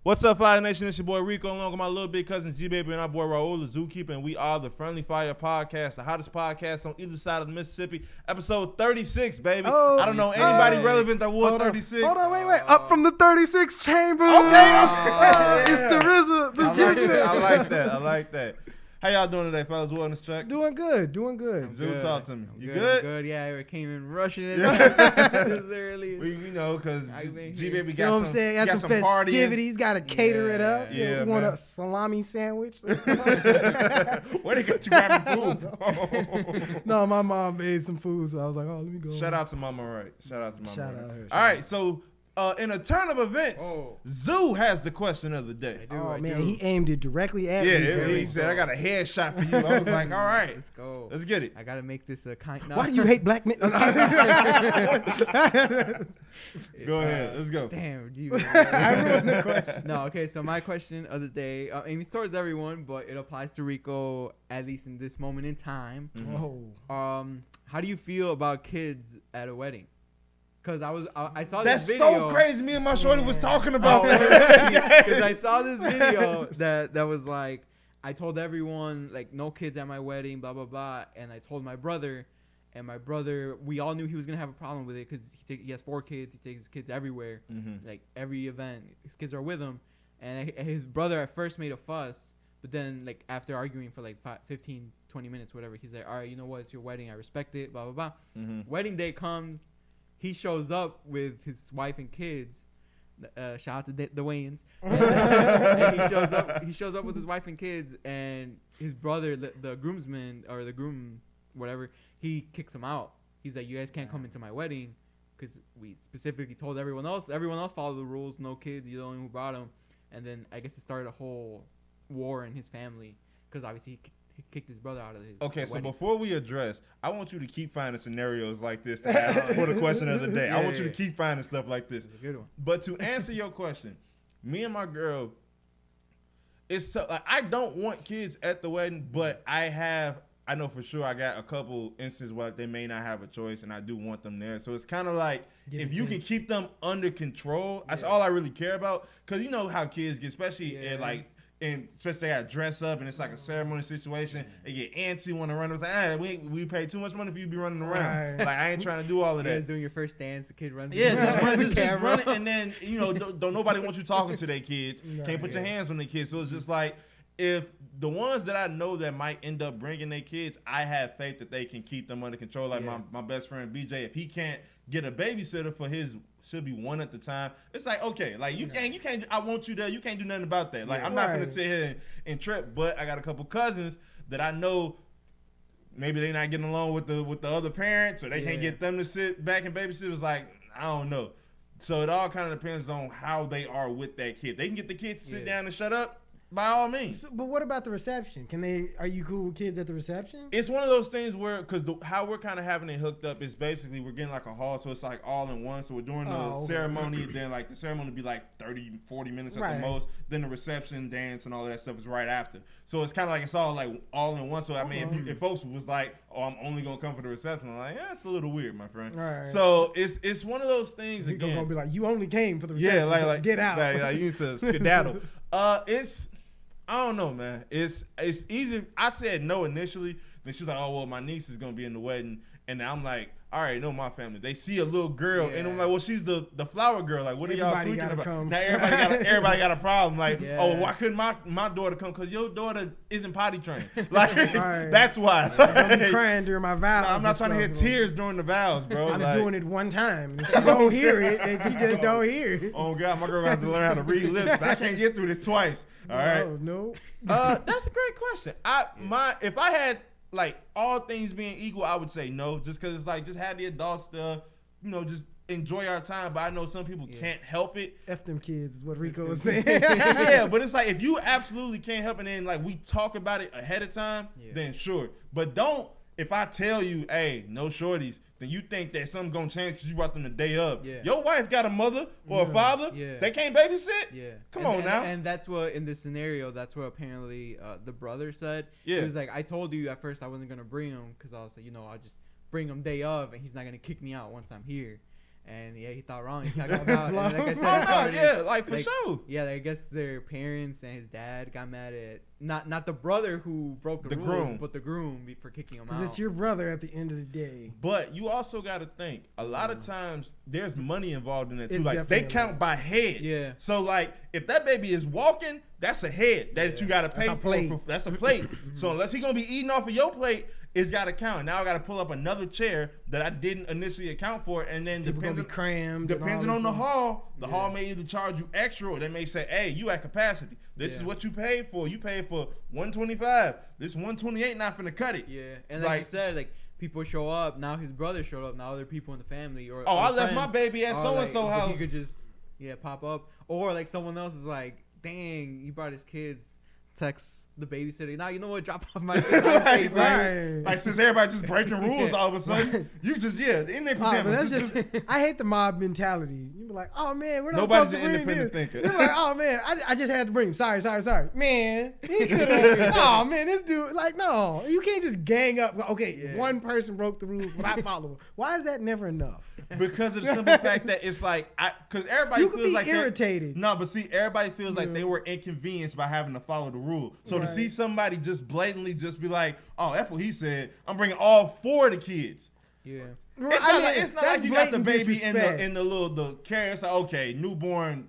What's up, Fiya Nation? It's your boy Rico, along with my little big cousin DaBaby and our boy Raul, the Zookeeper, and we are the Friendly Fire Podcast, the hottest podcast on either side of the Mississippi. Episode 36, baby. I don't know anybody relevant that wore 36. Hold on, wait. Up from the 36 chamber. Okay. It's the RZA. I like that. How y'all doing today, fellas? Wellness check? Doing good. Zoo, talk to me. You good? good? Good. Yeah, I came in rushing it this early. You know, because DaBaby got you know what I'm saying? Got some festivities. Got to cater it up. Yeah, want a salami sandwich? Where they got you grabbing food? No, my mom made some food, so I was like, oh, let me go. Shout out to Mama Right. Shout out her. All right, so in a turn of events, Zoo has the question of the day. He aimed it directly at me. Yeah, he said, I got a headshot for you. I was like, all right. Let's go. Let's get it. I got to make this a kind. Why do you hate black men? Go ahead. Let's go. Damn. I ruined the question. No, okay, so my question of the day, and it's towards everyone, but it applies to Rico, at least in this moment in time. Mm-hmm. How do you feel about kids at a wedding? Because I saw this video. That's so crazy. Me and my shorty was talking about that. Because I saw this video that was like, I told everyone, like, no kids at my wedding, blah, blah, blah. And I told my brother, and my brother, we all knew he was going to have a problem with it because he has 4 kids. He takes his kids everywhere. Mm-hmm. Like, every event, his kids are with him. And his brother at first made a fuss. But then, like, after arguing for, like, 15, 20 minutes, whatever, he's like, all right, you know what? It's your wedding. I respect it, blah, blah, blah. Mm-hmm. Wedding day comes. He shows up with his wife and kids. Shout out to the Wayans. And he shows up with his wife and kids, and his brother, the groomsman or the groom, whatever, he kicks him out. He's like, "You guys can't come into my wedding," because we specifically told everyone else. Everyone else followed the rules. No kids. You're the only one who brought them. And then I guess it started a whole war in his family because obviously he kicked his brother out of his wedding. So before we address, I want you to keep finding scenarios like this to have for the question of the day. I want you to keep finding stuff like this. That's a good one. But to answer your question, me and my girl, it's so, like, I don't want kids at the wedding, but I know for sure I got a couple instances where they may not have a choice, and I do want them there. So it's kind of like, if you can keep them under control, that's all I really care about. Because you know how kids get, especially at like, and especially they got to dress up, and it's like a ceremony situation. They get antsy, want to run. It's like, we pay too much money for you to be running around. Like, I ain't trying to do all of that. Doing your first dance, the kid runs. Yeah, just run it, and then, you know, don't nobody want you talking to their kids. Can't put your hands on their kids. So it's just like, if the ones that I know that might end up bringing their kids, I have faith that they can keep them under control. Like my best friend BJ, if he can't get a babysitter for his, should be one at the time. It's like, okay, like you can't. I want you there. You can't do nothing about that. Like I'm not gonna sit here and trip. But I got a couple cousins that I know. Maybe they're not getting along with the other parents, or they can't get them to sit back and babysit. It was like, I don't know. So it all kind of depends on how they are with that kid. They can get the kid to sit down and shut up. By all means. But what about the reception? Are you cool with kids at the reception? It's one of those things where, because how we're kind of having it hooked up is basically we're getting like a hall, so it's like all in one. So we're doing the ceremony, then like the ceremony would be like 30, 40 minutes at the most. Then the reception, dance, and all that stuff is right after. So it's kind of like it's all like all in one. So I mean, if folks was like, "Oh, I'm only gonna come for the reception," I'm like, "Yeah, it's a little weird, my friend." Right. So it's one of those things. You're gonna be like, "You only came for the reception. Yeah, like get out. Like you need to skedaddle." I don't know, man. It's easy. I said no initially. Then she was like, "Oh well, my niece is gonna be in the wedding," and I'm like, "All right, no, my family. They see a little girl, and I'm like, well, she's the flower girl. Like, what are y'all tweaking about?" Now everybody got a problem. Like, oh, why couldn't my daughter come? Because your daughter isn't potty trained. Like, that's why. I'm crying during my vows. No, I'm not trying to hear tears during the vows, bro. I'm doing it one time. She don't hear it, and she just don't hear it. Oh God, my girl has to learn how to read lips. I can't get through this twice. All right. No. That's a great question. If I had like all things being equal, I would say no, just because it's like just have the adults to, just enjoy our time. But I know some people can't help it. F them kids is what Rico was saying. Yeah, but it's like if you absolutely can't help it, and like we talk about it ahead of time, then sure. But don't. If I tell you, hey, no shorties, then you think that something's going to change because you brought them the day up. Yeah. Your wife got a mother or a father. Yeah. They can't babysit? Yeah. Come on now. And that's what, in this scenario, that's what apparently the brother said. Yeah. He was like, I told you at first I wasn't going to bring him because I was like, I'll just bring him day of and he's not going to kick me out once I'm here. And yeah, he thought wrong. He got out. And like I said, for sure. Yeah, I guess their parents and his dad got mad at not the brother who broke the rules, groom. but the groom for kicking him out. Because it's your brother at the end of the day. But you also got to think, a lot of times there's money involved in it too. It's Like they definitely count by heads. Yeah. So like if that baby is walking, that's a head that you got to pay That's a plate. for. That's a plate. So unless he gonna be eating off of your plate, it's got to count. Now I got to pull up another chair that I didn't initially account for, and then People gonna be crammed. depending on the hall, the hall may either charge you extra, or they may say, "Hey, you at capacity. This is what you paid for. You paid for 125. This 128 not finna cut it." Yeah, and like you said, like people show up. Now his brother showed up. Now other people in the family or I friends left my baby at so and so house. He could just pop up, or like someone else is like, "Dang, he brought his kids." Text the babysitter. Now you know what? Drop off my kids. Right. Like since everybody just breaking rules all of a sudden, you just in their pajamas. But that's I hate the mob mentality. You be like, oh man, we're not nobody's supposed an to bring independent this. thinker. You're like, oh man, I just had to bring him. Sorry. Man, he could have. Oh man, this dude, like, no, you can't just gang up. Okay, one person broke the rules, but I follow him. Why is that never enough? Because of the simple fact that it's like, because everybody you feels be like irritated. No, but see, everybody feels like they were inconvenienced by having to follow the rule. So to see somebody just blatantly just be like, "Oh, that's what he said. I'm bringing all 4 of the kids." Yeah. It's not like you got the baby disrespect. in the carrier. It's like, okay, newborn.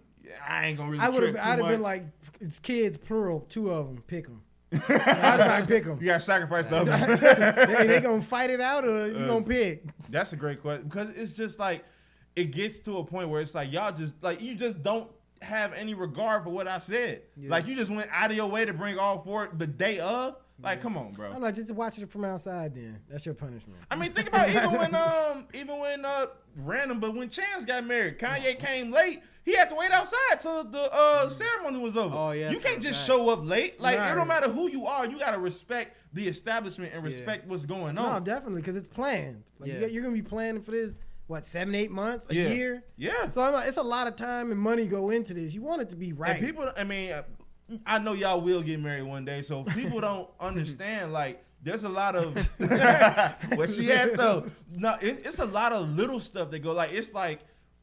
I ain't gonna really trip too I'd have been like, it's kids plural, 2 of them. Pick them. I'd pick them. You gotta sacrifice the other. they gonna fight it out, or you gonna pick? That's a great question, because it's just like it gets to a point where it's like y'all just like you just don't have any regard for what I said. Yeah. Like you just went out of your way to bring all 4 the day of. Like, come on, bro. I'm not just watching it from outside. Then that's your punishment. I mean, think about even when random, but when Chance got married, Kanye came late. He had to wait outside till the ceremony was over. Oh yeah. You can't just show up late. Like it don't matter who you are, you gotta respect the establishment and respect what's going on. No, definitely, because it's planned. Like you're gonna be planning for this. What, 7-8 months, a year? Yeah. So it's a lot of time and money go into this. You want it to be right. And people, I mean, I know y'all will get married one day, so people don't understand. Like, there's a lot of what she had though. No, it's a lot of little stuff that go. Like, it's like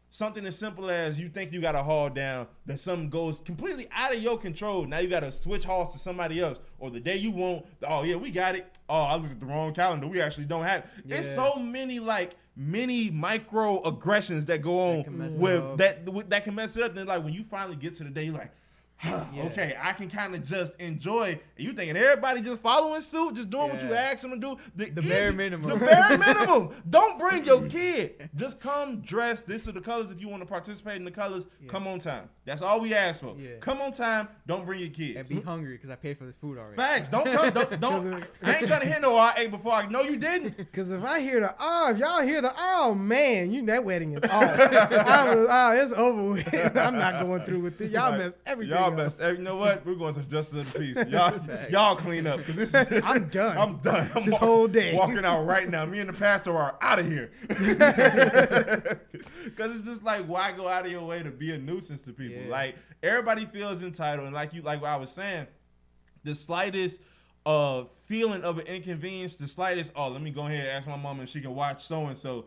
something as simple as you think you got a haul down, that something goes completely out of your control. Now you got to switch hauls to somebody else, or the day you won't. Oh yeah, we got it. Oh, I looked at the wrong calendar. We actually don't have it. Yeah. It's so many many micro aggressions that go on with that can mess it up. Then like when you finally get to the day, you're like, okay, I can kind of just enjoy. And you thinking everybody just following suit, just doing what you ask them to do. The bare minimum. The bare minimum. Don't bring your kid. Just come dressed. These are the colors. If you want to participate in the colors, come on time. That's all we ask for. Yeah. Come on time. Don't bring your kids. And be hungry because I paid for this food already. Facts. Don't come. Don't. I ain't trying to hear no I ate before. I know you didn't. Because if I hear if y'all hear man, that wedding is off. It's over with. I'm not going through with it. Y'all messed everything up. You know what? We're going to justice of the peace. Y'all clean up. This is, I'm done. I'm done. I'm this whole day. Walking out right now. Me and the pastor are out of here. Because it's just like, why go out of your way to be a nuisance to people? Yeah. Like, everybody feels entitled. And like what I was saying, the slightest feeling of an inconvenience, the slightest, let me go ahead and ask my mom if she can watch so-and-so.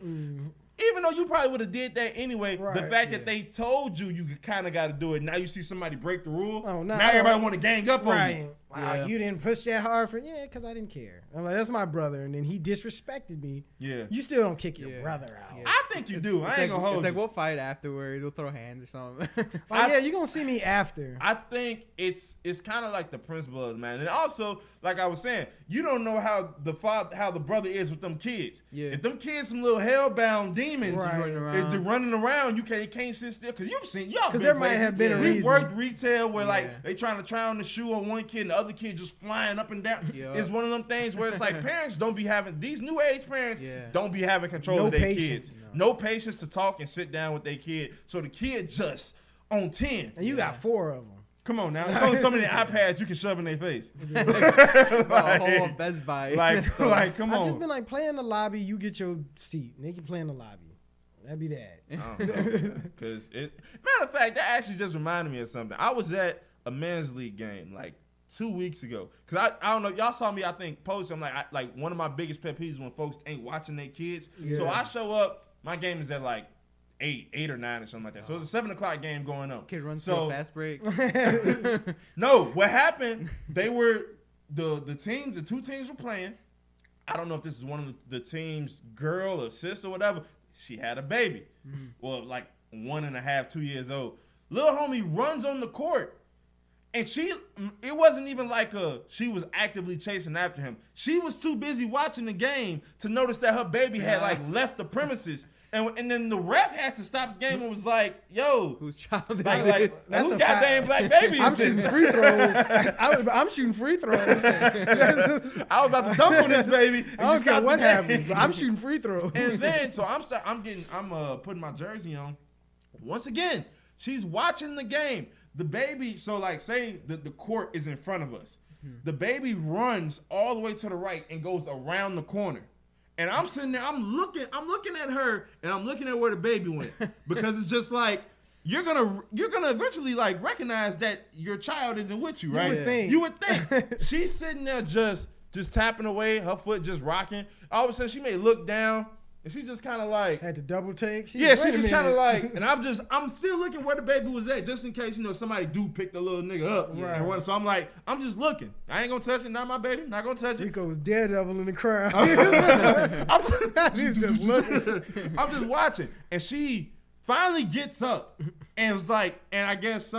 Even though you probably would have did that anyway, the fact that they told you kind of got to do it. Now you see somebody break the rule. Now everybody want to gang up on you. Wow, you didn't push that hard for because I didn't care. I'm like, that's my brother, and then he disrespected me. Yeah, you still don't kick your brother out. Yeah. I think you do. I ain't gonna hold. It's like we'll fight afterwards. We'll throw hands or something. You're gonna see me after. I think it's kind of like the principle of the man, and also like I was saying, you don't know how the brother is with them kids. Yeah, if them kids some little hellbound demons running around, you can't sit still because you've seen y'all. Because there might have been a reason. We worked retail where like they trying to try on the shoe on one kid and the other kid just flying up and down. It's one of them things where it's like parents don't be having these new age parents don't be having control of their kids. No patience to talk and sit down with their kid. So the kid just on 10. And you got 4 of them. Come on now. It's only so many iPads you can shove in their face. Whole Best Buy. Like, come on. I've just been play in the lobby, you get your seat. And they can play in the lobby. That'd be that. Because matter of fact, that actually just reminded me of something. I was at a men's league game 2 weeks ago. Because I don't know, y'all saw me, I think, post. I'm like one of my biggest pet peeves when folks ain't watching their kids. Yeah. So I show up, my game is at eight or 9 or something like that. So it was a 7 o'clock game going on. Kid runs to a fast break. No, what happened? They were the two teams were playing. I don't know if this is one of the team's girl or sister or whatever. She had a baby. Well, like 1.5, 2 years old. Little homie runs on the court. And it wasn't even like she was actively chasing after him. She was too busy watching the game to notice that her baby had like left the premises. And then the ref had to stop the game and was like, yo. Whose child is like whose goddamn black baby is I'm this? shooting free throws. I'm shooting free throws. I was about to dunk on this baby. I don't care what happens, but I'm shooting free throws. And then, so I'm putting my jersey on. Once again, she's watching the game. The baby, so like say the court is in front of us. The baby runs all the way to the right and goes around the corner. And I'm sitting there, I'm looking at her and I'm looking at where the baby went. Because it's just like, you're gonna eventually like recognize that your child isn't with you, right? You would think. She's sitting there just tapping away, her foot just rocking. All of a sudden she may look down. And she just kind of like had to double take. She just kind of like, and I'm still looking where the baby was at, just in case somebody do pick the little nigga up. Right. And run. So I'm like, I'm just looking. I ain't gonna touch it. Not my baby. Not gonna touch it. Rico was daredevil in the crowd. He's just looking. I'm just watching, and she finally gets up and was like, and I guess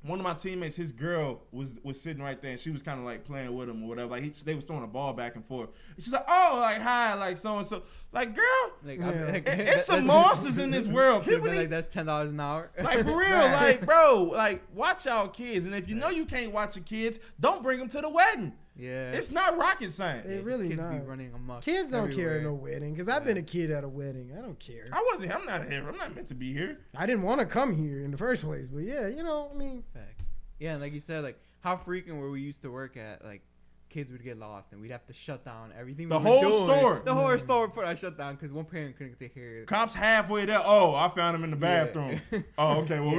one of my teammates, his girl was sitting right there, and she was kind of like playing with him or whatever. Like they was throwing a ball back and forth. And she's like, "Oh, like hi, like so and so." Like, girl, it's some monsters in this world. People like that's $10 an hour. Like for real, like bro, like watch y'all kids, and if you know you can't watch your kids, don't bring them to the wedding. Yeah, it's not rocket science. It really kids not. Be running amok kids don't everywhere. care at no wedding, because I've been a kid at a wedding. I don't care. I'm not here. I'm not meant to be here. I didn't want to come here in the first place, but yeah, I mean. Facts. Yeah, and like you said, like how freaking where we used to work at, like kids would get lost and we'd have to shut down everything. The whole store. The whole store put our shut down because one parent couldn't take care of it. Cops halfway there. Oh, I found him in the bathroom. Yeah. Oh, okay. Well,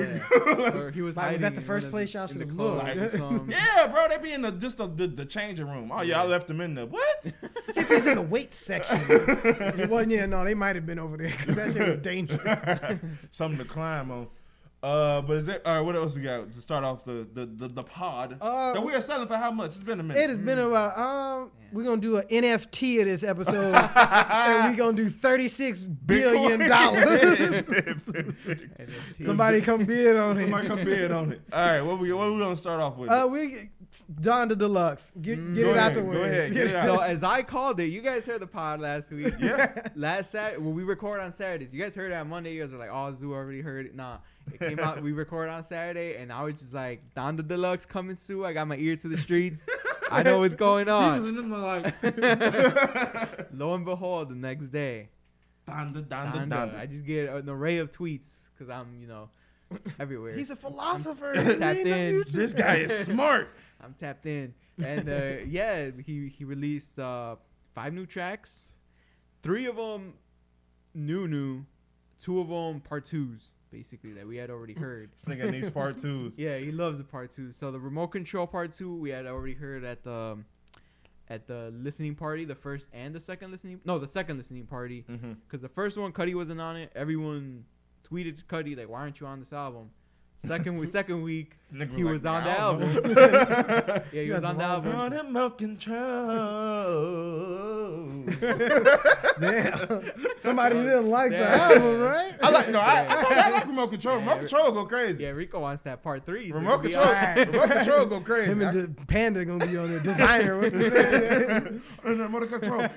or he was like, hiding. was that the first place y'all should have looked? Yeah, bro. They be in the changing room. Oh yeah, I left them in the what? See if he's in the weight section. Well, yeah, no, they might have been over there because that shit was dangerous. Something to climb on. But is it? All right, what else we got to start off the pod? That we are selling for how much? It's been a minute. It has been a while. We're gonna do an NFT of this episode, and we're gonna do $36 billion. Somebody come bid on it. Somebody come bid on it. All right, what we gonna start off with? We Donda Deluxe. Get it out the way. Go ahead. Get it out. So as I called it, you guys heard the pod last week. Yeah. Last Saturday, well, we record on Saturdays. You guys heard it on Monday. You guys were like, "Oh, Zoo already heard it." Nah, it came out. We record on Saturday, and I was just like, "Donda Deluxe coming soon." I got my ear to the streets. I know what's going on. Lo and behold, the next day, Donda. I just get an array of tweets because I'm, everywhere. He's a philosopher. Tapped in. This guy is smart. I'm tapped in, and he released 5 new tracks, 3 of them new, 2 of them part 2s, basically that we had already heard. This nigga needs part 2s. Yeah, he loves the part 2. So the remote control part 2 we had already heard at the listening party, the first and the second listening party, because the first one Cudi wasn't on it. Everyone tweeted Cudi like, "Why aren't you on this album?" Second week, he was on the album. Yeah, he was on the album. On remote control. Damn. Somebody didn't like the album, right? I like remote control. Remote control go crazy. Yeah, Rico wants that part 3. Remote control go crazy. Him and the Panda gonna be on the designer. What's his name? Remote control.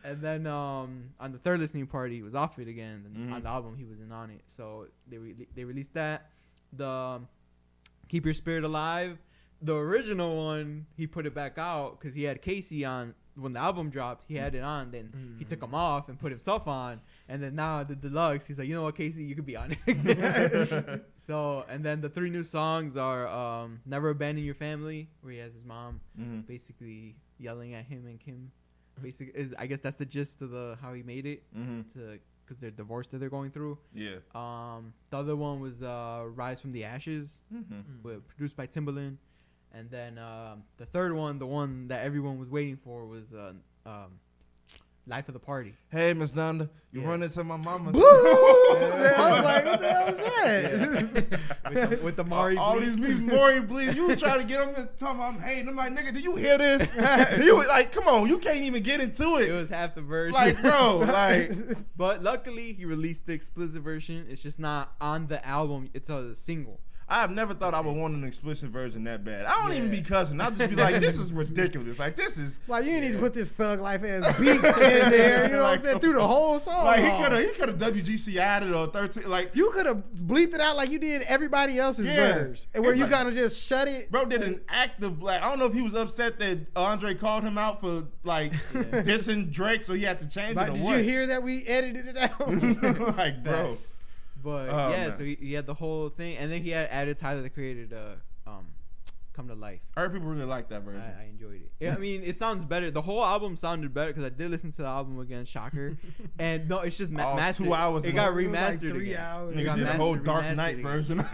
And then on the third listening party, he was off it again. And on the album, he wasn't on it. So they released that. The Keep Your Spirit Alive, the original one, he put it back out because he had Casey on when the album dropped. He had it on. Then he took him off and put himself on. And then now the deluxe, he's like, you know what, Casey, you could be on it. So, and then the 3 new songs are Never Abandon Your Family, where he has his mom basically yelling at him and Kim. Basically, I guess that's the gist of how he made it, because they're divorced that they're going through. Yeah. The other one was Rise from the Ashes, produced by Timbaland, and then the third one, the one that everyone was waiting for, was life of the party. Hey, Miss Donda, you Yeah. run into my mama. Boo! I was like, what the hell was that? With the Maury all bleeds. these Maury bleeds. You was trying to get them to tell me I'm hating. I'm like, nigga, do you hear this? You like, come on, you can't even get into It it. was half the version. Like, bro, like, But luckily, he released the explicit version. It's just not on the album. It's a single. I've never thought I would want an explicit version that bad. I don't even Yeah. be cussing. I'll just be like, this is ridiculous. Like, this is. Like, you need to put this thug life ass beat in there. You know what I'm saying? Through the whole song. Like, he could have WGCI'd it or 13. Like, You could have bleeped it out like you did everybody else's verse, and where It's you like- kind of just shut it. bro did an active like. I don't know if he was upset that Andre called him out for like dissing Drake, so he had to change Like, it. Or did what? you hear that we edited it out? Like, bro. Facts. But Oh, yeah, man. so he had the whole thing, and then he had added Tyler the Creator Come to Life. I heard people really like that version. I enjoyed it. Yeah, I mean, it sounds better. The whole album sounded better because I did listen to the album again, shocker. And no, it's just All mastered. 2 hours It long. got It was like remastered 3 again. hours. It Niggas got did the whole mastered, Dark remastered Knight again. version.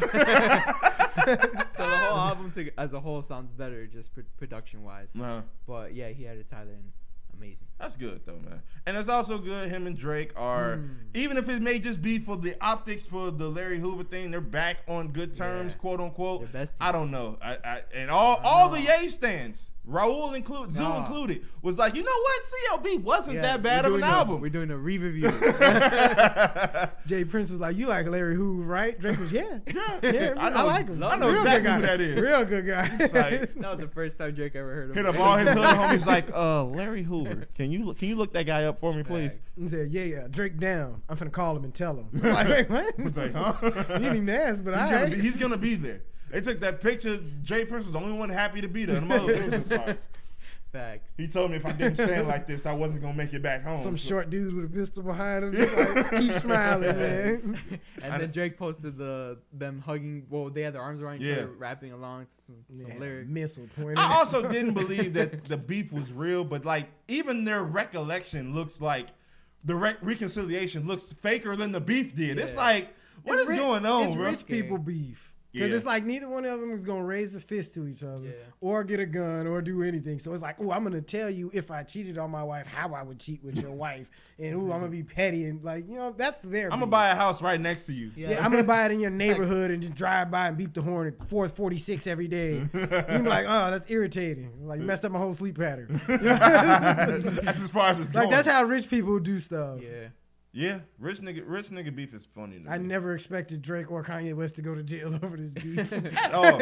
So the whole album as a whole sounds better, just production wise. Nah, But yeah, he added Tyler in. Amazing. that's good though, man. And it's also good. Him and Drake are, even if it may just be for the optics for the Larry Hoover thing, they're back on good terms, Yeah. quote unquote. They're besties. I don't know. And all the know. Ye stands, Raul included, Zoo Nah. included, was like, you know what? CLB wasn't Yeah, that bad of an album. We're doing a re-review. Jay Prince was like, "You like Larry Hoover, right?" Drake was, "Yeah, yeah, I I, know- like him. I know Real exactly good guy. who that is. Real good guy." It's like- That was the first time Drake ever heard of him. Hit up all his hood homies like, Larry Hoover. Can you look that guy up for me, please? Facts. He said, "Yeah, Drake down. I'm finna call him and tell him." I'm like, wait, what? It's like, huh? You didn't even ask, but He's gonna be there. They took that picture. Jay Prince was the only one happy to be there. The mother it was just like, Facts. he told me if I didn't stand like this, I wasn't gonna make it back home. Some So- short dude with a pistol behind him, just like, keep smiling, man. And then Drake posted them hugging. Well, they had their arms around each Yeah. other, rapping along to some Yeah, lyrics. missile pointed. I also didn't believe that the beef was real, but like even their recollection looks like the reconciliation looks faker than the beef did. It's Yeah. like, what is going on, It's bro? rich people beef. Because Yeah. it's like neither one of them is going to raise a fist to each other Yeah. or get a gun or do anything. So it's like, oh, I'm going to tell you if I cheated on my wife, how I would cheat with your wife. And, oh, I'm going to be petty. And, like, you know, that's their I'm gonna beef. buy a house right next to you. Yeah, I'm going to buy it in your neighborhood and just drive by and beep the horn at 4:46 every day. You be like, oh, that's irritating. Like, you messed up my whole sleep pattern. That's as far as it's going. Like, that's how rich people do stuff. Yeah. Yeah, rich nigga beef is funny. To I me. never expected Drake or Kanye West to go to jail over this beef. Oh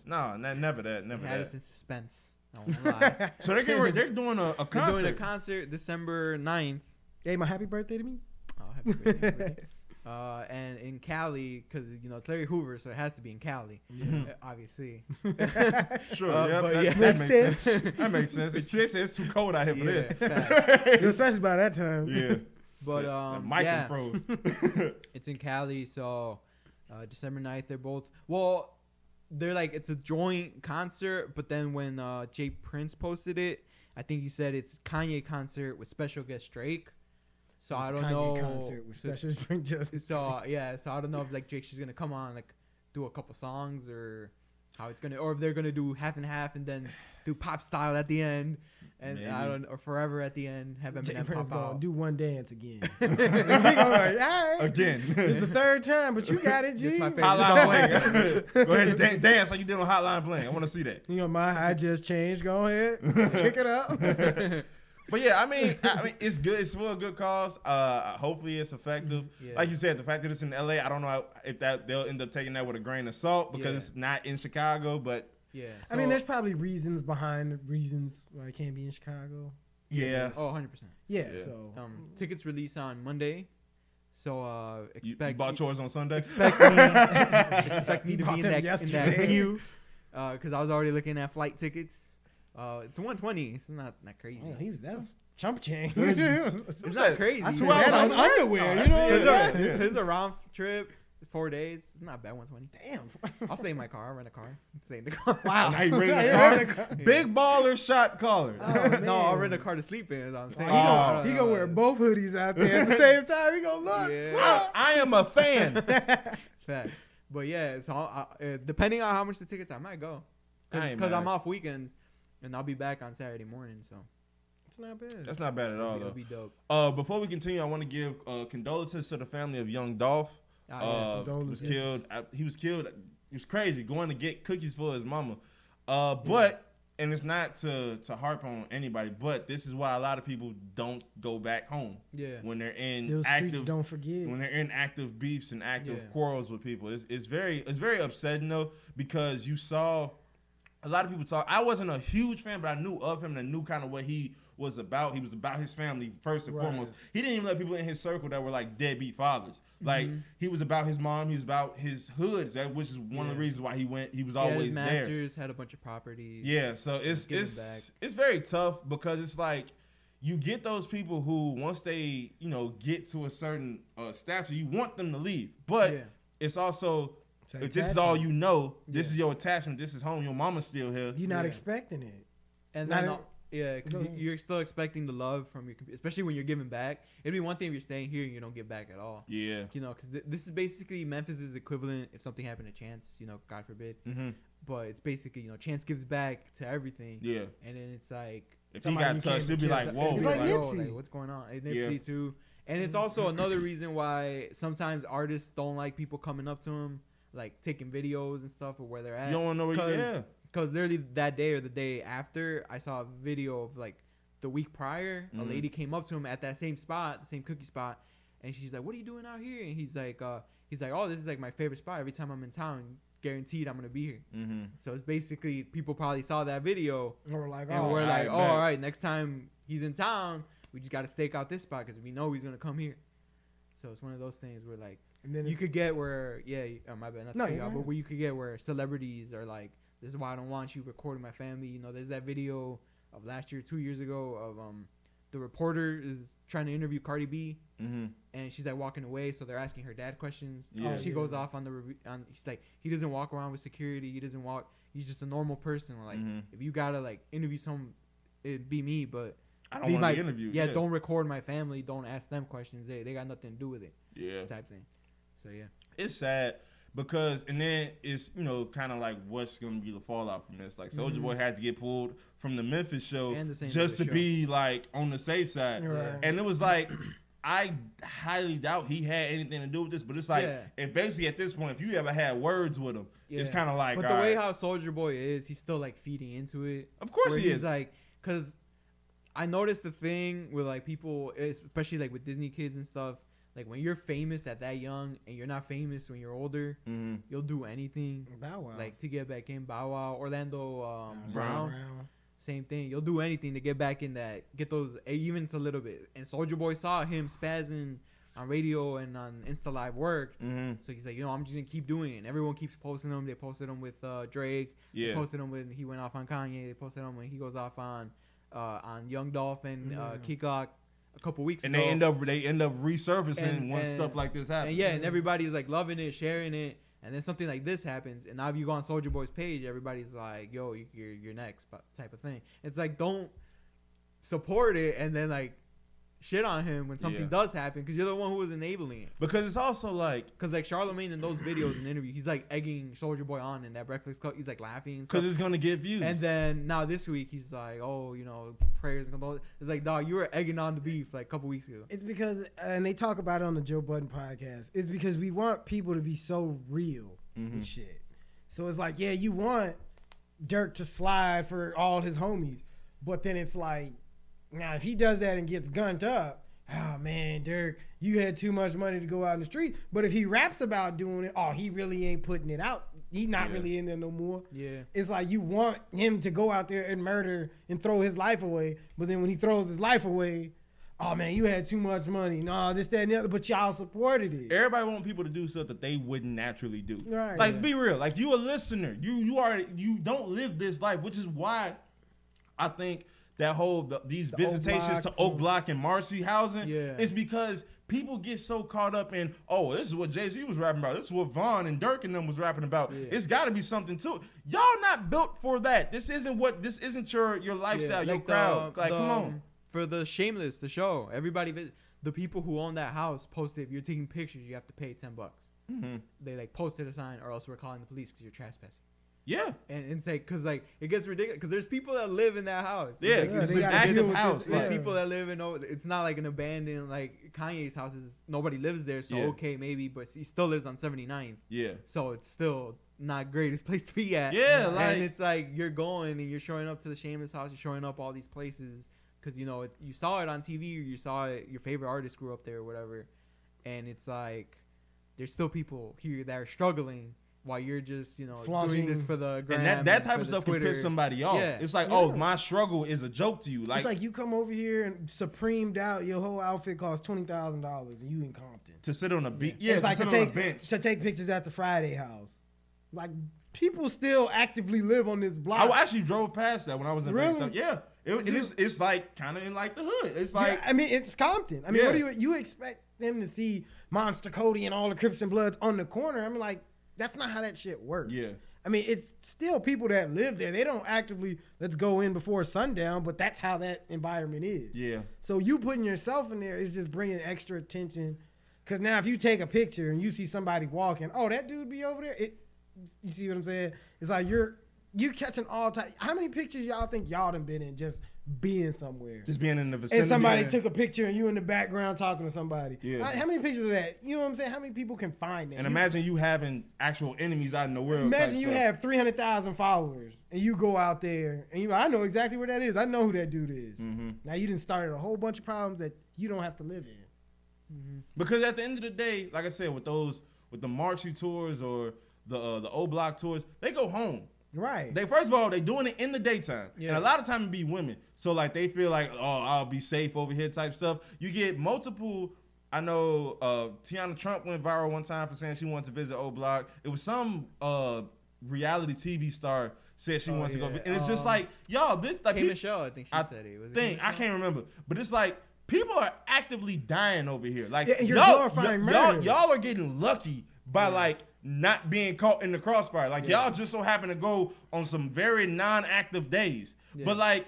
No. no, never that. Had us in suspense. I won't lie. So they're doing a We're concert. doing a concert December 9th. Hey, my happy birthday to me. Oh, happy birthday. And in Cali, because, you know, it's Larry Hoover, so it has to be in Cali, obviously. Sure, but that, yeah. that Makes makes sense. sense. That makes sense. It's too cold out here for Yeah, this. Especially by that time. Yeah. But The mic yeah, froze. it's in Cali, so December 9th, they're both, well, they're like, it's a joint concert, but then when Jay Prince posted it, I think he said it's Kanye concert with special guest Drake. So I don't Kanye know. concert with special drink justice. So yeah, so I don't know if like Drake's just gonna come on like do a couple songs or how it's gonna, or if they're gonna do half and half and then do pop style at the end, and Maybe. I don't, or forever at the end have Jay Eminem Prince pop gonna out. do one dance again. We gonna like, all right. Again. It's the third time, but you got it, G. It's my favorite. Hotline Bling. Go ahead and dance like you did on Hotline Bling. I want to see that. You know, I just changed. Go ahead, kick it up. But yeah, I mean, it's good. It's for a good cause. Hopefully, it's effective. Yeah. Like you said, the fact that it's in LA, I don't know if they'll end up taking that with a grain of salt because Yeah. it's not in Chicago. But Yeah. I mean, so- there's probably reasons behind the reasons why it can't be in Chicago. yeah, Oh, 100%. Yeah, Yeah. so Tickets release on Monday, so you expect bought yours on Sunday. expect me, expect me You to bought be them in that yesterday. queue, because I was already looking at flight tickets. It's 120. It's not crazy. man, that's chump change. It's not crazy. I 2 swear hours that on underwear? underwear, Oh, you know. It's yeah, a, yeah. it's a round trip, 4 days. It's not bad. 120. Damn. I'll stay in my car. I'll rent a car. Stay in the car. Wow. Now you renting a Yeah, car? rent a car. Big baller shot caller. Oh, No, I'll man. rent a car to sleep in. Is what I'm saying. Oh. He gonna wear both hoodies out there at the same time. He gonna look. Yeah. I am a fan. Fact. But yeah, so depending on how much the tickets, I might go I ain't because I'm mad. off weekends, and I'll be back on Saturday morning. So That's not bad. That's not bad at all, though. That'd be dope. Before we continue, I want to give condolences to the family of Young Dolph. Yes. He was killed. He was killed. It was crazy going to get cookies for his mama. But and it's not to harp on anybody, but this is why a lot of people don't go back home. Yeah. When they're in Those active, streets don't forget. when they're in active beefs and active quarrels with people, it's very upsetting though, because you saw a lot of people talk. I wasn't a huge fan, but I knew of him and I knew kind of what he was about. He was about his family first and foremost. He didn't even let people in his circle that were like deadbeat fathers. Like he was about his mom, he was about his hood, which is one of the reasons why he went. He was always his masters, had a bunch of properties. Yeah, so it's very tough because it's like you get those people who once they get to a certain stature, you want them to leave, but it's also if this is all you know, this is your attachment, this is home. Your mama's still here. You're not expecting it, and then. Yeah, because you're still expecting the love from your, especially when you're giving back. It'd be one thing if you're staying here and you don't give back at all. Yeah. Because this is basically Memphis' equivalent if something happened to Chance, God forbid. Mm-hmm. But it's basically, Chance gives back to everything. Yeah. And then it's like, if he got touched, he'd be like, whoa. It's like Nipsey. Like, what's going on? And Nipsey too. And it's also another reason why sometimes artists don't like people coming up to them, like taking videos and stuff of where they're at. You don't want to know where you're at. Because literally that day or the day after, I saw a video of like the week prior, a lady came up to him at that same spot, the same cookie spot, and she's like, "What are you doing out here?" And he's like, "Oh, this is like my favorite spot. Every time I'm in town, guaranteed I'm gonna be here." Mm-hmm. So it's basically people probably saw that video and we're like, all right, next time he's in town, we just gotta stake out this spot because we know he's gonna come here. So it's one of those things where like you could get where my bad, not to cut you out, but where you could get where celebrities are like, this is why I don't want you recording my family. There's that video of last year, 2 years ago, of the reporter is trying to interview Cardi B, and she's like walking away, so they're asking her dad questions. Yeah. She goes off on he's like, he doesn't walk around with security. He's just a normal person. Like, if you gotta like interview someone, it'd be me, but I don't want to be interviewed. Yeah, don't record my family. Don't ask them questions. They got nothing to do with it. Yeah. Type thing. So yeah. It's sad. Because, and then it's, kind of like what's going to be the fallout from this. Like, Soulja Boy had to get pulled from the Memphis show just to be, like, on the safe side. Right. And it was like, I highly doubt he had anything to do with this. But it's like, if basically at this point, if you ever had words with him, it's kind of like, but the way how Soulja Boy is, he's still, like, feeding into it. Of course he is. He's like, because I noticed the thing with, like, people, especially, like, with Disney kids and stuff, like, when you're famous at that young and you're not famous when you're older, you'll do anything. Bow Wow. Like, to get back in. Bow Wow. Orlando Brown. Same thing. You'll do anything to get back in that. Get those evens a little bit. And Soulja Boy saw him spazzing on radio and on Insta Live worked. So he's like, I'm just going to keep doing it. And everyone keeps posting him. They posted him with Drake. Yeah. They posted him when he went off on Kanye. They posted him when he goes off on Young Dolph and Keyclock a couple weeks ago. And they end up resurfacing once stuff like this happens. And everybody's like loving it, sharing it, and then something like this happens, and now if you go on Soulja Boy's page, everybody's like, "Yo, you're next," type of thing. It's like, don't support it and then like shit on him when something does happen, because you're the one who was enabling it. Because it's also like, because like Charlamagne in those videos and interviews, he's like egging Soulja Boy on in that Breakfast Club. He's like laughing because it's gonna get views. And then now this week he's like, prayers and condolences. It's like, dog, you were egging on the beef like a couple weeks ago. It's because, and they talk about it on the Joe Budden podcast, it's because we want people to be so real with shit. So it's like, you want Dirk to slide for all his homies, but then it's like, now, if he does that and gets gunned up, oh, man, Dirk, you had too much money to go out in the street. But if he raps about doing it, he really ain't putting it out. He's not really in there no more. Yeah. It's like you want him to go out there and murder and throw his life away. But then when he throws his life away, oh, man, you had too much money. No, this, that, and the other. But y'all supported it. Everybody want people to do stuff that they wouldn't naturally do. Right. Like, be real. Like, you a listener. You don't live this life, which is why I think that these visitations to Oak Block and Marcy housing is because people get so caught up in, this is what Jay-Z was rapping about. This is what Vaughn and Dirk and them was rapping about. Yeah. It's got to be something to it. Y'all not built for that. This isn't your lifestyle, your crowd. Come on. For the Shameless, the show, everybody, the people who own that house posted, if you're taking pictures, you have to pay $10. Mm-hmm. They like posted a sign, or else we're calling the police because you're trespassing. Yeah. And say, because like it gets ridiculous because there's people that live in that house. Yeah, Like, it's they an gotta active deal with house. this, there's Like, people that live in it's not like an abandoned like Kanye's house is nobody lives there, so Yeah. okay maybe, but he still lives on 79th. yeah. So it's still not greatest place to be at. Yeah, like- and it's like you're going and you're showing up to the Shameless house, you're showing up all these places because you know you saw it on TV or you saw it, your favorite artist grew up there or whatever, and it's like there's still people here that are struggling while you're just doing this for the gram And that type for of the stuff Twitter. can piss somebody off. Yeah. It's like, Yeah. oh, my struggle is a joke to you. Like, It's like you come over here and supremed out. Your whole outfit costs $20,000, and you in Compton. to sit on a beach. Yeah, It's like to to sit on a bench. take pictures at the Friday house. Like people still actively live on this block. I actually drove past that when I was in Really? Vegas. Yeah. It's like kind of in like the hood. It's like, I mean, it's Compton. I mean, Yeah. what do you expect them to see Monster Cody and all the Crips and Bloods on the corner? I mean, like that's not how that shit works. yeah. I mean, it's still people that live there. They don't actively let's go in before sundown, but that's how that environment is. Yeah. So you putting yourself in there is just bringing extra attention. Because now if you take a picture and you see somebody walking, oh, that dude be over there. You see what I'm saying? It's like you catching all time. How many pictures y'all think y'all done been in just being somewhere? Just being in the vicinity. And somebody Yeah. took a picture and you in the background talking to somebody. Yeah. How many pictures of that? You know what I'm saying? How many people can find that? And imagine you having actual enemies out in the world. Imagine type you stuff. have 300,000 followers and you go out there and I know exactly where that is. I know who that dude is. Mm-hmm. Now you done started a whole bunch of problems that you don't have to live in. Because at the end of the day, like I said, with the Marcy tours or the O Block tours, they go home. Right. They first of all, they doing it in the daytime, Yeah. and a lot of time it be women. So like they feel like, oh, I'll be safe over here type stuff. You get multiple. I know Tiana Trump went viral one time for saying she wanted to visit O Block. It was some reality TV star said she wanted to go, and it's just like, y'all, this like Hey Michelle, I think she said it. Was it thing. I can't remember, but it's like people are actively dying over here. Like Yeah, and you're y'all, glorifying y'all, murder. y'all are getting lucky by like not being caught in the crossfire. Like y'all just so happen to go on some very non-active days. Yeah. But like